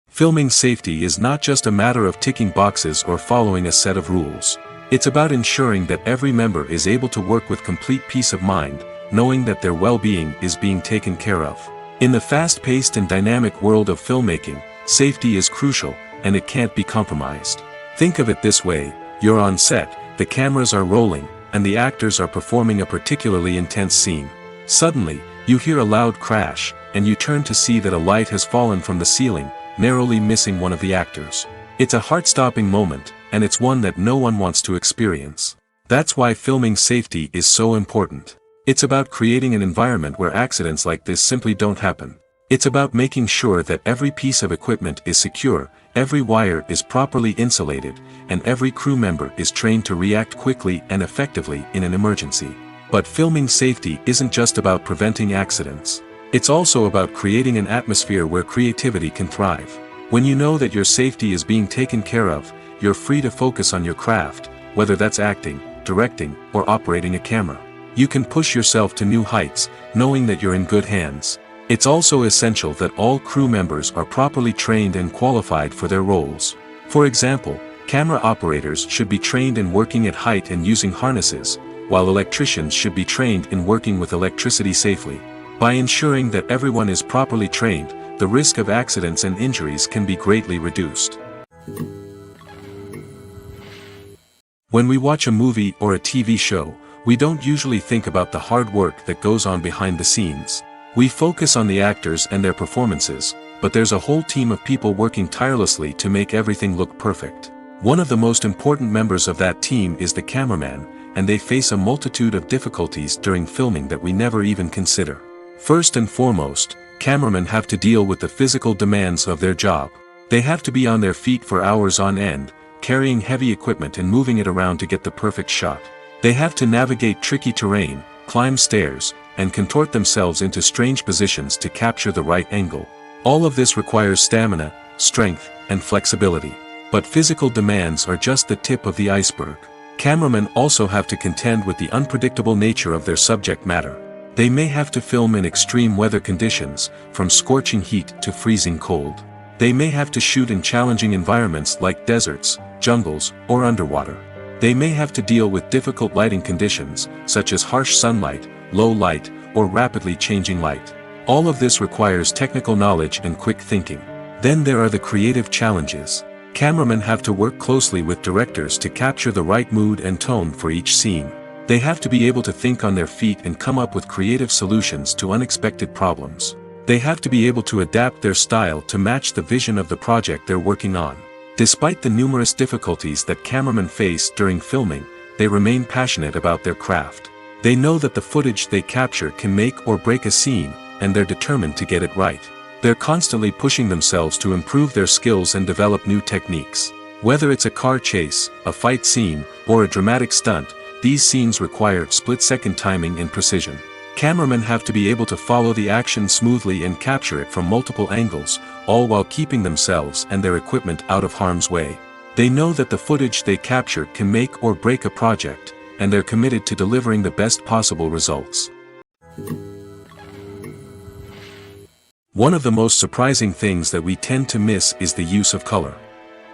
Filming safety is not just a matter of ticking boxes or following a set of rules. It's about ensuring that every member is able to work with complete peace of mind, knowing that their well-being is being taken care of. In the fast-paced and dynamic world of filmmaking, safety is crucial, and it can't be compromised. Think of it this way: you're on set, the cameras are rolling, and the actors are performing a particularly intense scene. Suddenly, you hear a loud crash, and you turn to see that a light has fallen from the ceiling, narrowly missing one of the actors. It's a heart-stopping moment, and it's one that no one wants to experience. That's why filming safety is so important. It's about creating an environment where accidents like this simply don't happen. It's about making sure that every piece of equipment is secure, every wire is properly insulated, and every crew member is trained to react quickly and effectively in an emergency. But filming safety isn't just about preventing accidents. It's also about creating an atmosphere where creativity can thrive. When you know that your safety is being taken care of, you're free to focus on your craft, whether that's acting, directing, or operating a camera. You can push yourself to new heights, knowing that you're in good hands. It's also essential that all crew members are properly trained and qualified for their roles. For example, camera operators should be trained in working at height and using harnesses, while electricians should be trained in working with electricity safely. By ensuring that everyone is properly trained, the risk of accidents and injuries can be greatly reduced. When we watch a movie or a TV show, we don't usually think about the hard work that goes on behind the scenes. We focus on the actors and their performances, but there's a whole team of people working tirelessly to make everything look perfect. One of the most important members of that team is the cameraman, and they face a multitude of difficulties during filming that we never even consider. First and foremost, cameramen have to deal with the physical demands of their job. They have to be on their feet for hours on end, carrying heavy equipment and moving it around to get the perfect shot. They have to navigate tricky terrain, climb stairs, and contort themselves into strange positions to capture the right angle. All of this requires stamina, strength, and flexibility. But physical demands are just the tip of the iceberg. Cameramen also have to contend with the unpredictable nature of their subject matter. They may have to film in extreme weather conditions, from scorching heat to freezing cold. They may have to shoot in challenging environments like deserts, jungles, or underwater. They may have to deal with difficult lighting conditions, such as harsh sunlight, low light, or rapidly changing light. All of this requires technical knowledge and quick thinking. Then there are the creative challenges. Cameramen have to work closely with directors to capture the right mood and tone for each scene. They have to be able to think on their feet and come up with creative solutions to unexpected problems. They have to be able to adapt their style to match the vision of the project they're working on. Despite the numerous difficulties that cameramen face during filming, they remain passionate about their craft. They know that the footage they capture can make or break a scene, and they're determined to get it right. They're constantly pushing themselves to improve their skills and develop new techniques. Whether it's a car chase, a fight scene, or a dramatic stunt, these scenes require split-second timing and precision. Cameramen have to be able to follow the action smoothly and capture it from multiple angles, all while keeping themselves and their equipment out of harm's way. They know that the footage they capture can make or break a project, and they're committed to delivering the best possible results. One of the most surprising things that we tend to miss is the use of color.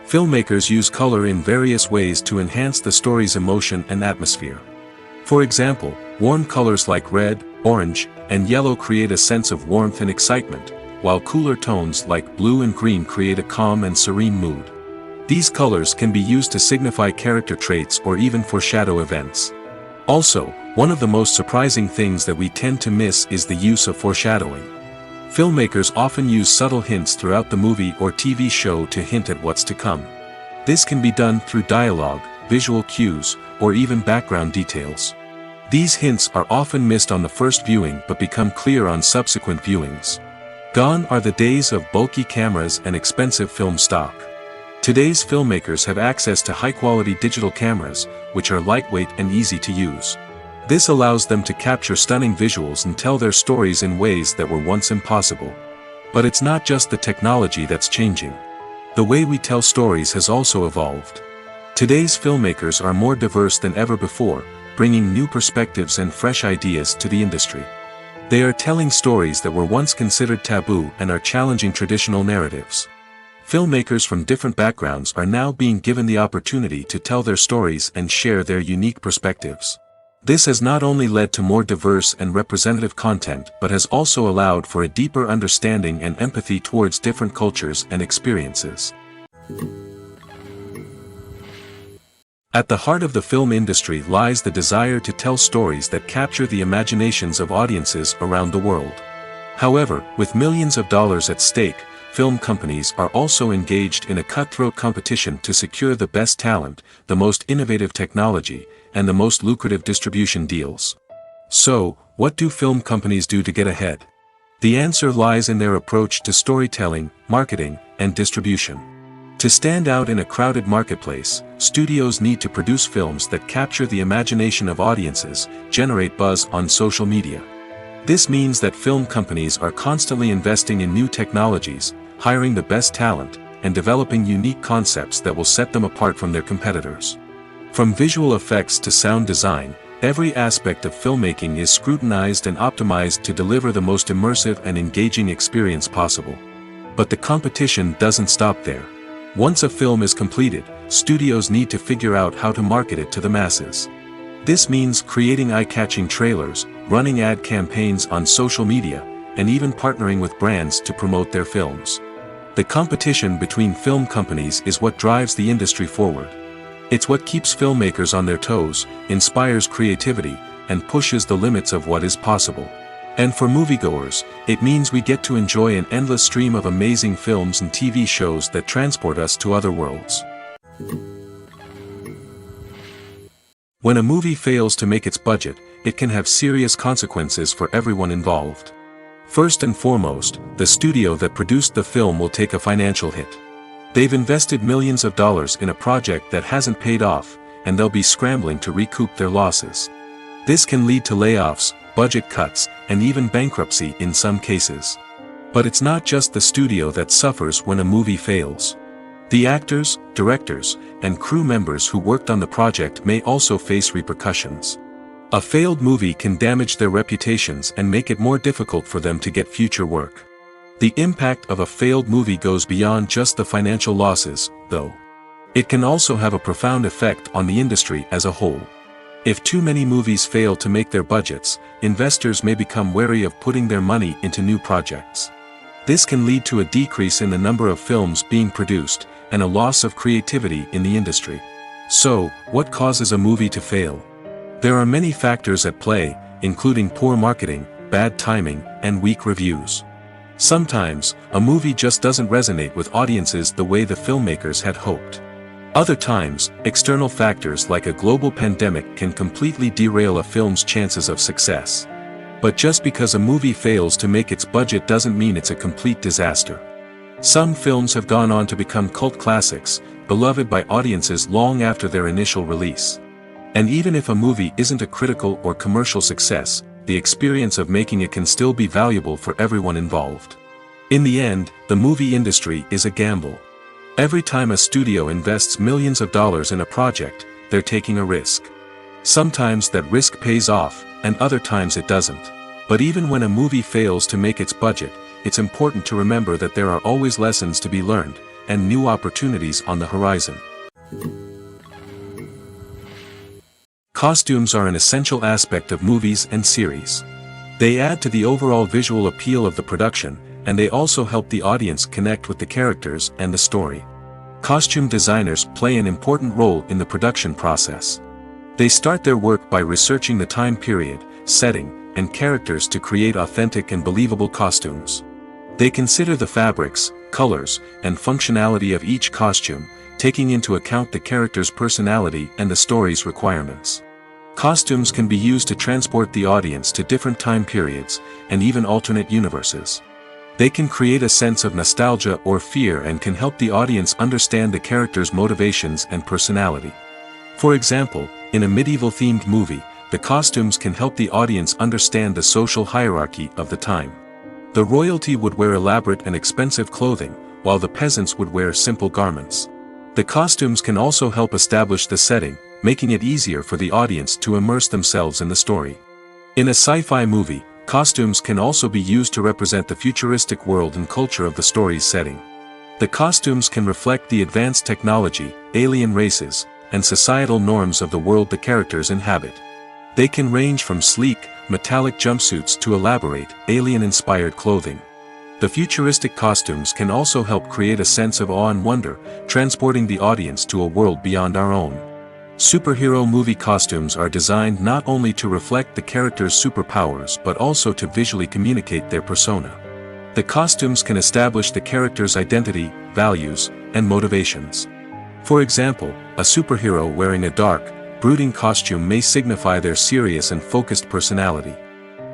Filmmakers use color in various ways to enhance the story's emotion and atmosphere. For example, warm colors like red, orange, and yellow create a sense of warmth and excitement, while cooler tones like blue and green create a calm and serene mood. These colors can be used to signify character traits or even foreshadow events. Also, one of the most surprising things that we tend to miss is the use of foreshadowing. Filmmakers often use subtle hints throughout the movie or TV show to hint at what's to come. This can be done through dialogue, visual cues, or even background details. These hints are often missed on the first viewing but become clear on subsequent viewings. Gone are the days of bulky cameras and expensive film stock. Today's filmmakers have access to high-quality digital cameras, which are lightweight and easy to use. This allows them to capture stunning visuals and tell their stories in ways that were once impossible. But it's not just the technology that's changing. The way we tell stories has also evolved. Today's filmmakers are more diverse than ever before, bringing new perspectives and fresh ideas to the industry. They are telling stories that were once considered taboo and are challenging traditional narratives. Filmmakers from different backgrounds are now being given the opportunity to tell their stories and share their unique perspectives. This has not only led to more diverse and representative content but has also allowed for a deeper understanding and empathy towards different cultures and experiences. At the heart of the film industry lies the desire to tell stories that capture the imaginations of audiences around the world. However, with millions of dollars at stake, film companies are also engaged in a cutthroat competition to secure the best talent, the most innovative technology, and the most lucrative distribution deals. So, what do film companies do to get ahead? The answer lies in their approach to storytelling, marketing, and distribution. To stand out in a crowded marketplace, studios need to produce films that capture the imagination of audiences, generate buzz on social media. This means that film companies are constantly investing in new technologies, hiring the best talent, and developing unique concepts that will set them apart from their competitors. From visual effects to sound design, every aspect of filmmaking is scrutinized and optimized to deliver the most immersive and engaging experience possible. But the competition doesn't stop there. Once a film is completed, studios need to figure out how to market it to the masses. This means creating eye-catching trailers, running ad campaigns on social media, and even partnering with brands to promote their films. The competition between film companies is what drives the industry forward. It's what keeps filmmakers on their toes, inspires creativity, and pushes the limits of what is possible. And for moviegoers, it means we get to enjoy an endless stream of amazing films and TV shows that transport us to other worlds. When a movie fails to make its budget, it can have serious consequences for everyone involved. First and foremost, the studio that produced the film will take a financial hit. They've invested millions of dollars in a project that hasn't paid off, and they'll be scrambling to recoup their losses. This can lead to layoffs, budget cuts, and even bankruptcy in some cases. But it's not just the studio that suffers when a movie fails. The actors, directors, and crew members who worked on the project may also face repercussions. A failed movie can damage their reputations and make it more difficult for them to get future work. The impact of a failed movie goes beyond just the financial losses, though. It can also have a profound effect on the industry as a whole. If too many movies fail to make their budgets, investors may become wary of putting their money into new projects. This can lead to a decrease in the number of films being produced, and a loss of creativity in the industry. So, what causes a movie to fail? There are many factors at play, including poor marketing, bad timing, and weak reviews. Sometimes, a movie just doesn't resonate with audiences the way the filmmakers had hoped. Other times, external factors like a global pandemic can completely derail a film's chances of success. But just because a movie fails to make its budget doesn't mean it's a complete disaster. Some films have gone on to become cult classics, beloved by audiences long after their initial release. And even if a movie isn't a critical or commercial success, the experience of making it can still be valuable for everyone involved. In the end, the movie industry is a gamble. Every time a studio invests millions of dollars in a project, they're taking a risk. Sometimes that risk pays off, and other times it doesn't. But even when a movie fails to make its budget, it's important to remember that there are always lessons to be learned, and new opportunities on the horizon. Costumes are an essential aspect of movies and series. They add to the overall visual appeal of the production, and they also help the audience connect with the characters and the story. Costume designers play an important role in the production process. They start their work by researching the time period, setting, and characters to create authentic and believable costumes. They consider the fabrics, colors, and functionality of each costume, taking into account the character's personality and the story's requirements. Costumes can be used to transport the audience to different time periods, and even alternate universes. They can create a sense of nostalgia or fear and can help the audience understand the character's motivations and personality. For example, in a medieval-themed movie, the costumes can help the audience understand the social hierarchy of the time. The royalty would wear elaborate and expensive clothing, while the peasants would wear simple garments. The costumes can also help establish the setting, making it easier for the audience to immerse themselves in the story. In a sci-fi movie, costumes can also be used to represent the futuristic world and culture of the story's setting. The costumes can reflect the advanced technology, alien races, and societal norms of the world the characters inhabit. They can range from sleek, metallic jumpsuits to elaborate, alien-inspired clothing. The futuristic costumes can also help create a sense of awe and wonder, transporting the audience to a world beyond our own. Superhero movie costumes are designed not only to reflect the character's superpowers but also to visually communicate their persona. The costumes can establish the character's identity, values, and motivations. For example, a superhero wearing a dark, brooding costume may signify their serious and focused personality.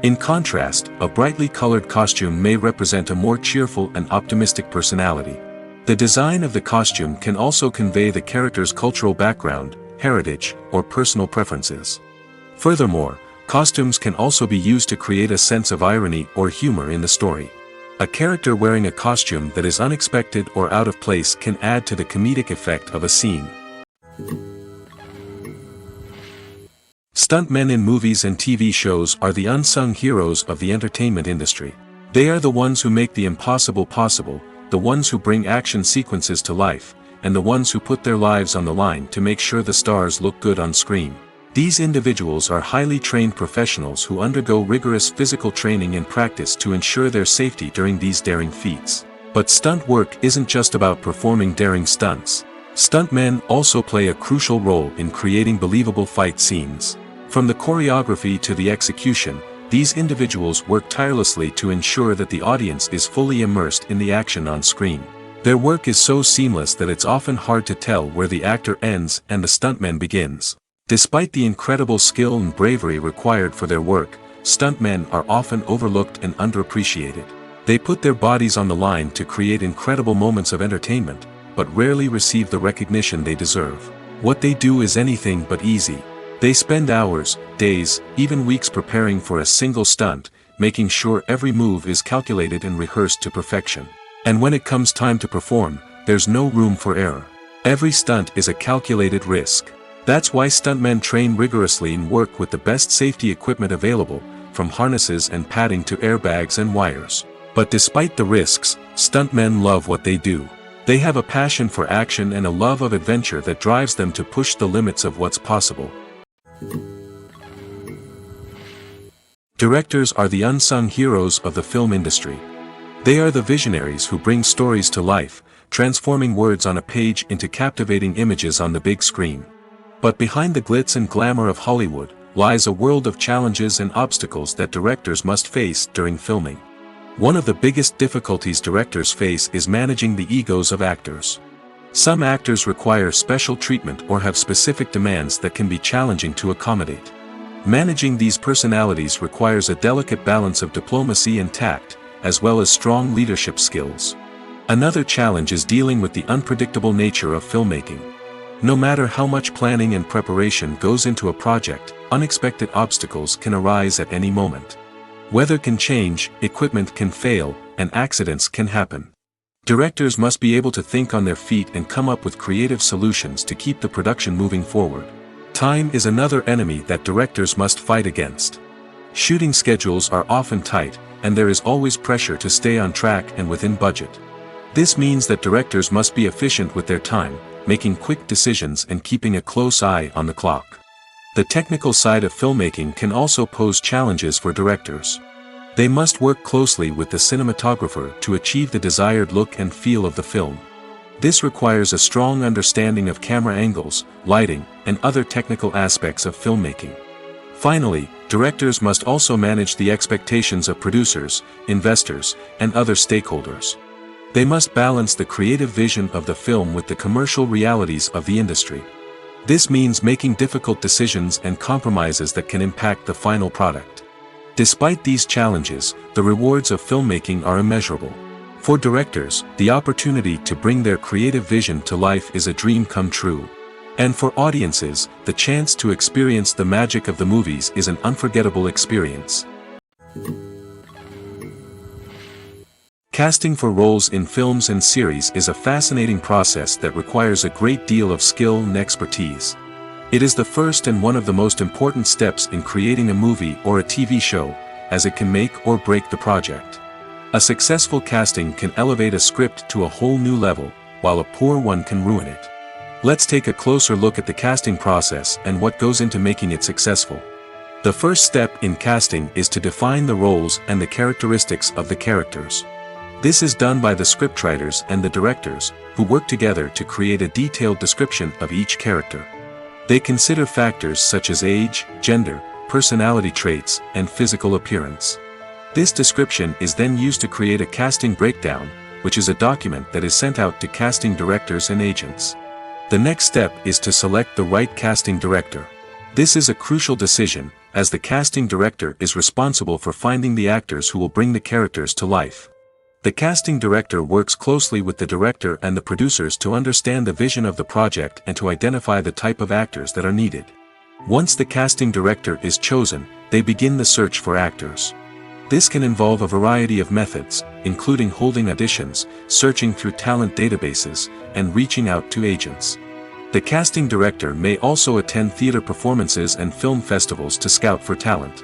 In contrast, a brightly colored costume may represent a more cheerful and optimistic personality. The design of the costume can also convey the character's cultural background, heritage, or personal preferences. Furthermore, costumes can also be used to create a sense of irony or humor in the story. A character wearing a costume that is unexpected or out of place can add to the comedic effect of a scene. Stuntmen in movies and TV shows are the unsung heroes of the entertainment industry. They are the ones who make the impossible possible, the ones who bring action sequences to life, and the ones who put their lives on the line to make sure the stars look good on screen. These individuals are highly trained professionals who undergo rigorous physical training and practice to ensure their safety during these daring feats. But stunt work isn't just about performing daring stunts. Stuntmen also play a crucial role in creating believable fight scenes. From the choreography to the execution, these individuals work tirelessly to ensure that the audience is fully immersed in the action on screen. Their work is so seamless that it's often hard to tell where the actor ends and the stuntman begins. Despite the incredible skill and bravery required for their work, stuntmen are often overlooked and underappreciated. They put their bodies on the line to create incredible moments of entertainment, but rarely receive the recognition they deserve. What they do is anything but easy. They spend hours, days, even weeks preparing for a single stunt, making sure every move is calculated and rehearsed to perfection. And when it comes time to perform, there's no room for error. Every stunt is a calculated risk. That's why stuntmen train rigorously and work with the best safety equipment available, from harnesses and padding to airbags and wires. But despite the risks, stuntmen love what they do. They have a passion for action and a love of adventure that drives them to push the limits of what's possible. Directors are the unsung heroes of the film industry. They are the visionaries who bring stories to life, transforming words on a page into captivating images on the big screen. But behind the glitz and glamour of Hollywood, lies a world of challenges and obstacles that directors must face during filming. One of the biggest difficulties directors face is managing the egos of actors. Some actors require special treatment or have specific demands that can be challenging to accommodate. Managing these personalities requires a delicate balance of diplomacy and tact, as well as strong leadership skills. Another challenge is dealing with the unpredictable nature of filmmaking. No matter how much planning and preparation goes into a project, unexpected obstacles can arise at any moment. Weather can change, equipment can fail, and accidents can happen. Directors must be able to think on their feet and come up with creative solutions to keep the production moving forward. Time is another enemy that directors must fight against. Shooting schedules are often tight, and there is always pressure to stay on track and within budget. This means that directors must be efficient with their time, making quick decisions and keeping a close eye on the clock. The technical side of filmmaking can also pose challenges for directors. They must work closely with the cinematographer to achieve the desired look and feel of the film. This requires a strong understanding of camera angles, lighting, and other technical aspects of filmmaking. Finally, directors must also manage the expectations of producers, investors, and other stakeholders. They must balance the creative vision of the film with the commercial realities of the industry. This means making difficult decisions and compromises that can impact the final product. Despite these challenges, the rewards of filmmaking are immeasurable. For directors, the opportunity to bring their creative vision to life is a dream come true. And for audiences, the chance to experience the magic of the movies is an unforgettable experience. Casting for roles in films and series is a fascinating process that requires a great deal of skill and expertise. It is the first and one of the most important steps in creating a movie or a TV show, as it can make or break the project. A successful casting can elevate a script to a whole new level, while a poor one can ruin it. Let's take a closer look at the casting process and what goes into making it successful. The first step in casting is to define the roles and the characteristics of the characters. This is done by the scriptwriters and the directors, who work together to create a detailed description of each character. They consider factors such as age, gender, personality traits, and physical appearance. This description is then used to create a casting breakdown, which is a document that is sent out to casting directors and agents. The next step is to select the right casting director. This is a crucial decision, as the casting director is responsible for finding the actors who will bring the characters to life. The casting director works closely with the director and the producers to understand the vision of the project and to identify the type of actors that are needed. Once the casting director is chosen, they begin the search for actors. This can involve a variety of methods, including holding auditions, searching through talent databases, and reaching out to agents. The casting director may also attend theater performances and film festivals to scout for talent.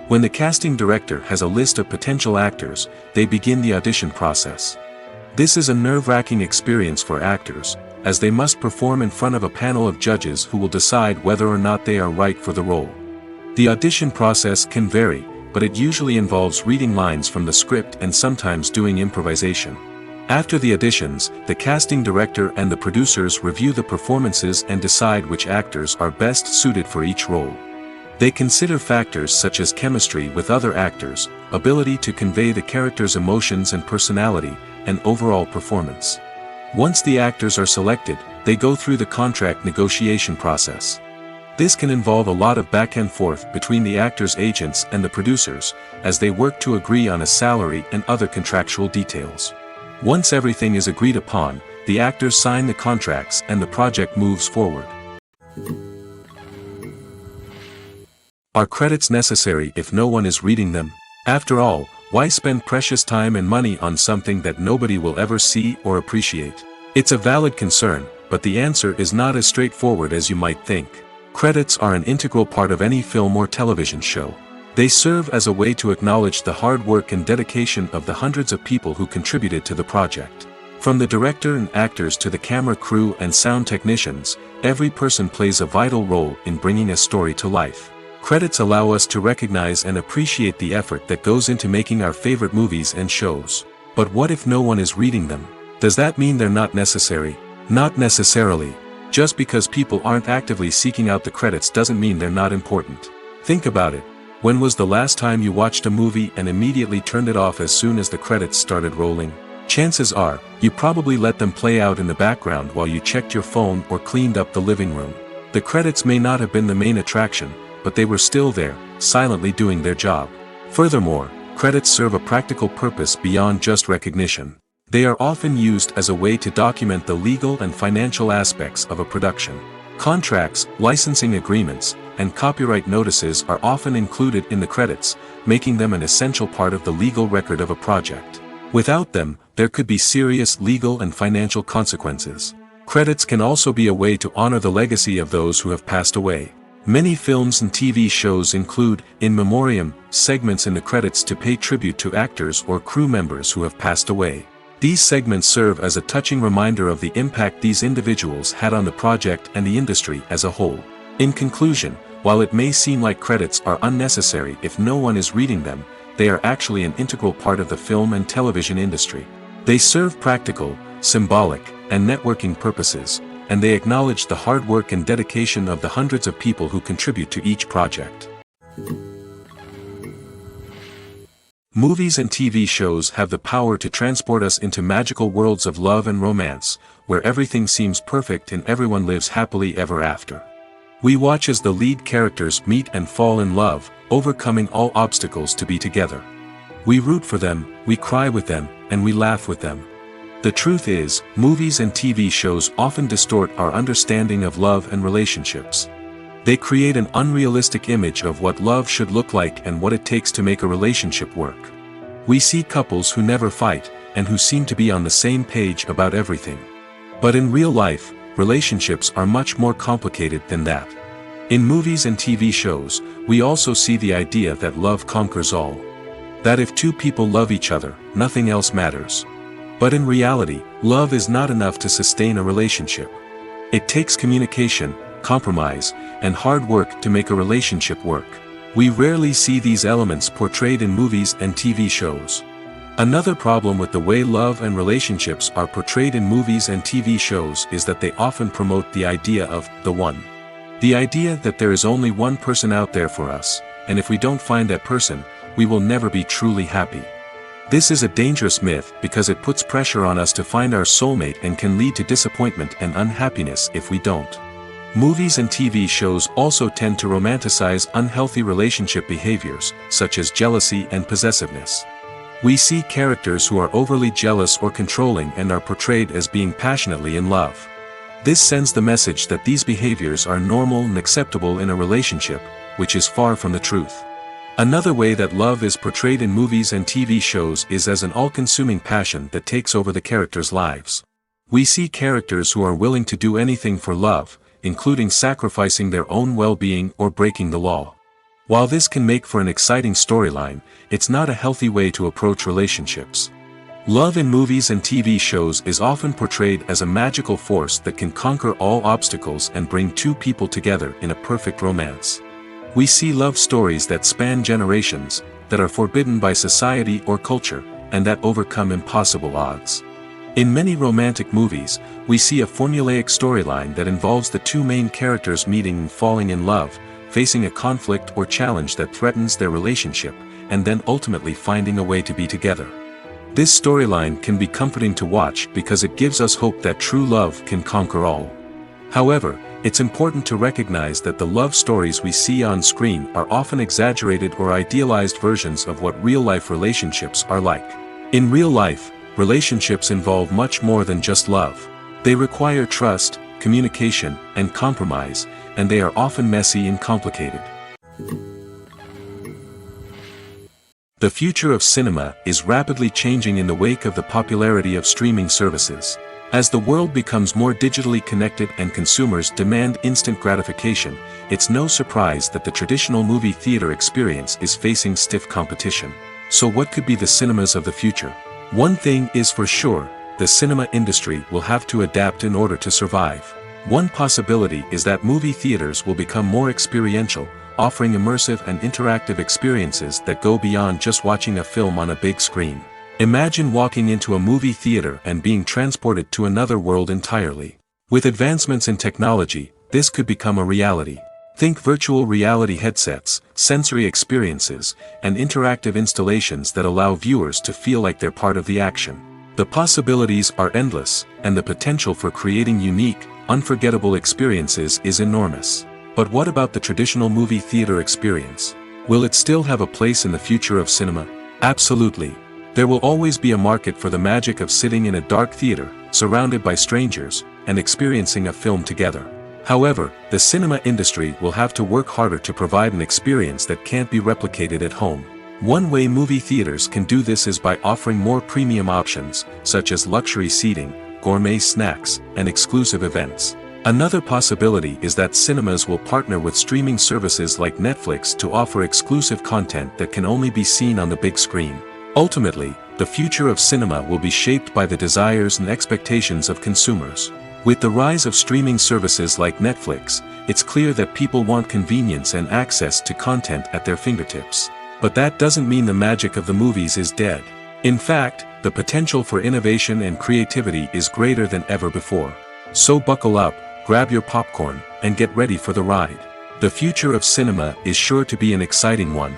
When the casting director has a list of potential actors, they begin the audition process. This is a nerve-wracking experience for actors, as they must perform in front of a panel of judges who will decide whether or not they are right for the role. The audition process can vary, but it usually involves reading lines from the script and sometimes doing improvisation. After the auditions, the casting director and the producers review the performances and decide which actors are best suited for each role. They consider factors such as chemistry with other actors, ability to convey the character's emotions and personality, and overall performance. Once the actors are selected, they go through the contract negotiation process. This can involve a lot of back and forth between the actors' agents and the producers, as they work to agree on a salary and other contractual details. Once everything is agreed upon, the actors sign the contracts and the project moves forward. Are credits necessary if no one is reading them? After all, why spend precious time and money on something that nobody will ever see or appreciate? It's a valid concern, but the answer is not as straightforward as you might think. Credits are an integral part of any film or television show. They serve as a way to acknowledge the hard work and dedication of the hundreds of people who contributed to the project. From the director and actors to the camera crew and sound technicians, every person plays a vital role in bringing a story to life. Credits allow us to recognize and appreciate the effort that goes into making our favorite movies and shows. But what if no one is reading them? Does that mean they're not necessary? Not necessarily. Just because people aren't actively seeking out the credits doesn't mean they're not important. Think about it. When was the last time you watched a movie and immediately turned it off as soon as the credits started rolling? Chances are, you probably let them play out in the background while you checked your phone or cleaned up the living room. The credits may not have been the main attraction, but they were still there, silently doing their job. Furthermore, credits serve a practical purpose beyond just recognition. They are often used as a way to document the legal and financial aspects of a production. Contracts, licensing agreements, and copyright notices are often included in the credits, making them an essential part of the legal record of a project. Without them, there could be serious legal and financial consequences. Credits can also be a way to honor the legacy of those who have passed away. Many films and TV shows include, in memoriam, segments in the credits to pay tribute to actors or crew members who have passed away. These segments serve as a touching reminder of the impact these individuals had on the project and the industry as a whole. In conclusion, while it may seem like credits are unnecessary if no one is reading them, they are actually an integral part of the film and television industry. They serve practical, symbolic, and networking purposes, and they acknowledge the hard work and dedication of the hundreds of people who contribute to each project. Movies and TV shows have the power to transport us into magical worlds of love and romance, where everything seems perfect and everyone lives happily ever after. We watch as the lead characters meet and fall in love, overcoming all obstacles to be together. We root for them, we cry with them, and we laugh with them. The truth is, movies and TV shows often distort our understanding of love and relationships. They create an unrealistic image of what love should look like and what it takes to make a relationship work. We see couples who never fight, and who seem to be on the same page about everything. But in real life, relationships are much more complicated than that. In movies and TV shows, we also see the idea that love conquers all. That if two people love each other, nothing else matters. But in reality, love is not enough to sustain a relationship. It takes communication, compromise, and hard work to make a relationship work. We rarely see these elements portrayed in movies and TV shows. Another problem with the way love and relationships are portrayed in movies and TV shows is that they often promote the idea of the one. The idea that there is only one person out there for us, and if we don't find that person, we will never be truly happy. This is a dangerous myth because it puts pressure on us to find our soulmate and can lead to disappointment and unhappiness if we don't. Movies and TV shows also tend to romanticize unhealthy relationship behaviors, such as jealousy and possessiveness. We see characters who are overly jealous or controlling and are portrayed as being passionately in love. This sends the message that these behaviors are normal and acceptable in a relationship, which is far from the truth. Another way that love is portrayed in movies and TV shows is as an all-consuming passion that takes over the characters' lives. We see characters who are willing to do anything for love, including sacrificing their own well-being or breaking the law. While this can make for an exciting storyline, it's not a healthy way to approach relationships. Love in movies and TV shows is often portrayed as a magical force that can conquer all obstacles and bring two people together in a perfect romance. We see love stories that span generations, that are forbidden by society or culture, and that overcome impossible odds. In many romantic movies, we see a formulaic storyline that involves the two main characters meeting and falling in love, facing a conflict or challenge that threatens their relationship, and then ultimately finding a way to be together. This storyline can be comforting to watch because it gives us hope that true love can conquer all. However, it's important to recognize that the love stories we see on screen are often exaggerated or idealized versions of what real-life relationships are like. In real life, relationships involve much more than just love. They require trust, communication, and compromise, and they are often messy and complicated. The future of cinema is rapidly changing in the wake of the popularity of streaming services. As the world becomes more digitally connected and consumers demand instant gratification, it's no surprise that the traditional movie theater experience is facing stiff competition. So what could be the cinemas of the future? One thing is for sure, the cinema industry will have to adapt in order to survive. One possibility is that movie theaters will become more experiential, offering immersive and interactive experiences that go beyond just watching a film on a big screen. Imagine walking into a movie theater and being transported to another world entirely. With advancements in technology, this could become a reality. Think virtual reality headsets, sensory experiences, and interactive installations that allow viewers to feel like they're part of the action. The possibilities are endless, and the potential for creating unique, unforgettable experiences is enormous. But what about the traditional movie theater experience? Will it still have a place in the future of cinema? Absolutely. There will always be a market for the magic of sitting in a dark theater, surrounded by strangers, and experiencing a film together. However, the cinema industry will have to work harder to provide an experience that can't be replicated at home. One way movie theaters can do this is by offering more premium options, such as luxury seating, gourmet snacks, and exclusive events. Another possibility is that cinemas will partner with streaming services like Netflix to offer exclusive content that can only be seen on the big screen. Ultimately, the future of cinema will be shaped by the desires and expectations of consumers. With the rise of streaming services like Netflix, it's clear that people want convenience and access to content at their fingertips. But that doesn't mean the magic of the movies is dead. In fact, the potential for innovation and creativity is greater than ever before. So buckle up, grab your popcorn, and get ready for the ride. The future of cinema is sure to be an exciting one.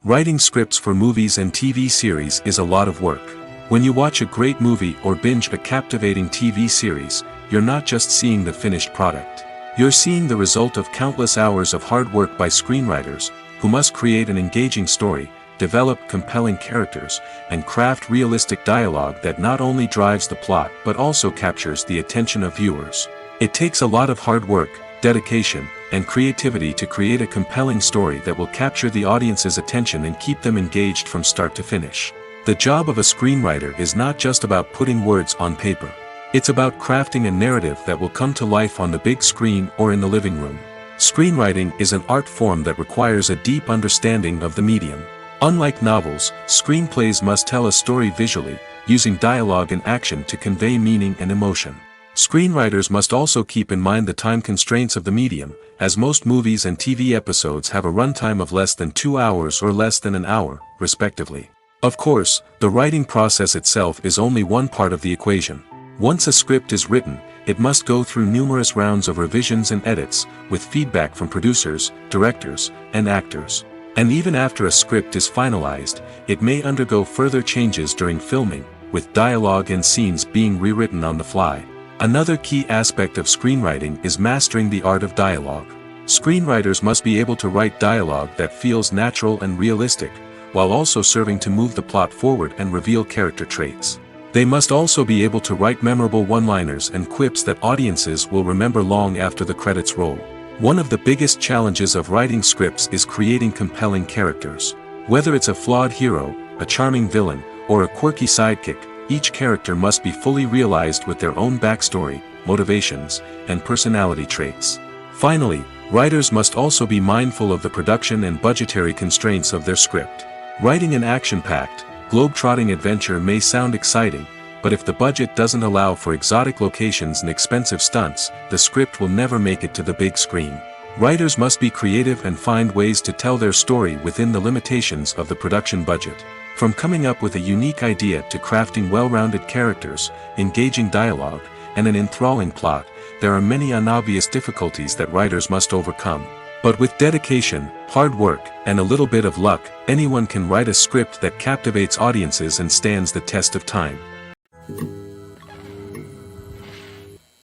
Writing scripts for movies and TV series is a lot of work. When you watch a great movie or binge a captivating TV series, you're not just seeing the finished product. You're seeing the result of countless hours of hard work by screenwriters, who must create an engaging story, develop compelling characters, and craft realistic dialogue that not only drives the plot but also captures the attention of viewers. It takes a lot of hard work, dedication, and creativity to create a compelling story that will capture the audience's attention and keep them engaged from start to finish. The job of a screenwriter is not just about putting words on paper. It's about crafting a narrative that will come to life on the big screen or in the living room. Screenwriting is an art form that requires a deep understanding of the medium. Unlike novels, screenplays must tell a story visually, using dialogue and action to convey meaning and emotion. Screenwriters must also keep in mind the time constraints of the medium, as most movies and TV episodes have a runtime of less than 2 hours or less than an hour, respectively. Of course, the writing process itself is only one part of the equation. Once a script is written, it must go through numerous rounds of revisions and edits, with feedback from producers, directors, and actors. And even after a script is finalized, it may undergo further changes during filming, with dialogue and scenes being rewritten on the fly. Another key aspect of screenwriting is mastering the art of dialogue. Screenwriters must be able to write dialogue that feels natural and realistic, while also serving to move the plot forward and reveal character traits. They must also be able to write memorable one-liners and quips that audiences will remember long after the credits roll. One of the biggest challenges of writing scripts is creating compelling characters. Whether it's a flawed hero, a charming villain, or a quirky sidekick, each character must be fully realized with their own backstory, motivations, and personality traits. Finally, writers must also be mindful of the production and budgetary constraints of their script. Writing an action-packed, globe-trotting adventure may sound exciting, but if the budget doesn't allow for exotic locations and expensive stunts, the script will never make it to the big screen. Writers must be creative and find ways to tell their story within the limitations of the production budget. From coming up with a unique idea to crafting well-rounded characters, engaging dialogue, and an enthralling plot, there are many unobvious difficulties that writers must overcome. But with dedication, hard work, and a little bit of luck, anyone can write a script that captivates audiences and stands the test of time.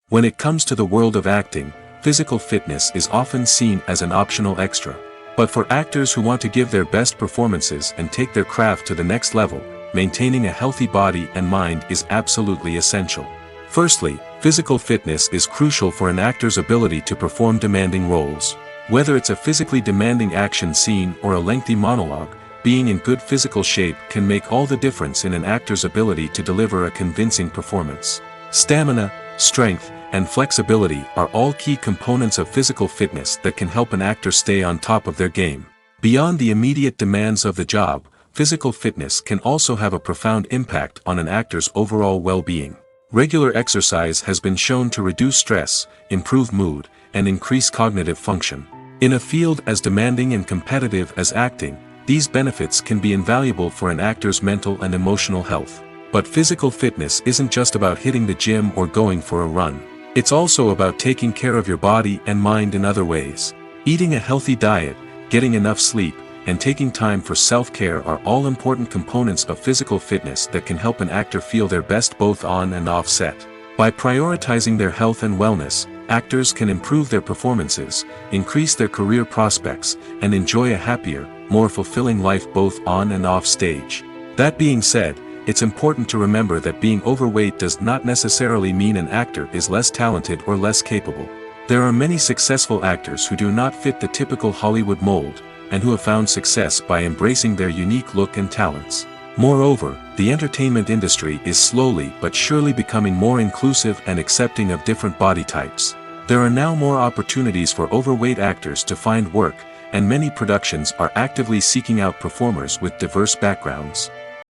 When it comes to the world of acting, physical fitness is often seen as an optional extra. But for actors who want to give their best performances and take their craft to the next level, maintaining a healthy body and mind is absolutely essential. Firstly, physical fitness is crucial for an actor's ability to perform demanding roles. Whether it's a physically demanding action scene or a lengthy monologue, being in good physical shape can make all the difference in an actor's ability to deliver a convincing performance. Stamina, strength, and flexibility are all key components of physical fitness that can help an actor stay on top of their game. Beyond the immediate demands of the job, physical fitness can also have a profound impact on an actor's overall well-being. Regular exercise has been shown to reduce stress, improve mood, and increase cognitive function. In a field as demanding and competitive as acting, these benefits can be invaluable for an actor's mental and emotional health. But physical fitness isn't just about hitting the gym or going for a run. It's also about taking care of your body and mind in other ways. Eating a healthy diet, getting enough sleep, and taking time for self-care are all important components of physical fitness that can help an actor feel their best both on and off set. By prioritizing their health and wellness, actors can improve their performances, increase their career prospects, and enjoy a happier, more fulfilling life both on and off stage. That being said, it's important to remember that being overweight does not necessarily mean an actor is less talented or less capable. There are many successful actors who do not fit the typical Hollywood mold, and who have found success by embracing their unique look and talents. Moreover, the entertainment industry is slowly but surely becoming more inclusive and accepting of different body types. There are now more opportunities for overweight actors to find work, and many productions are actively seeking out performers with diverse backgrounds.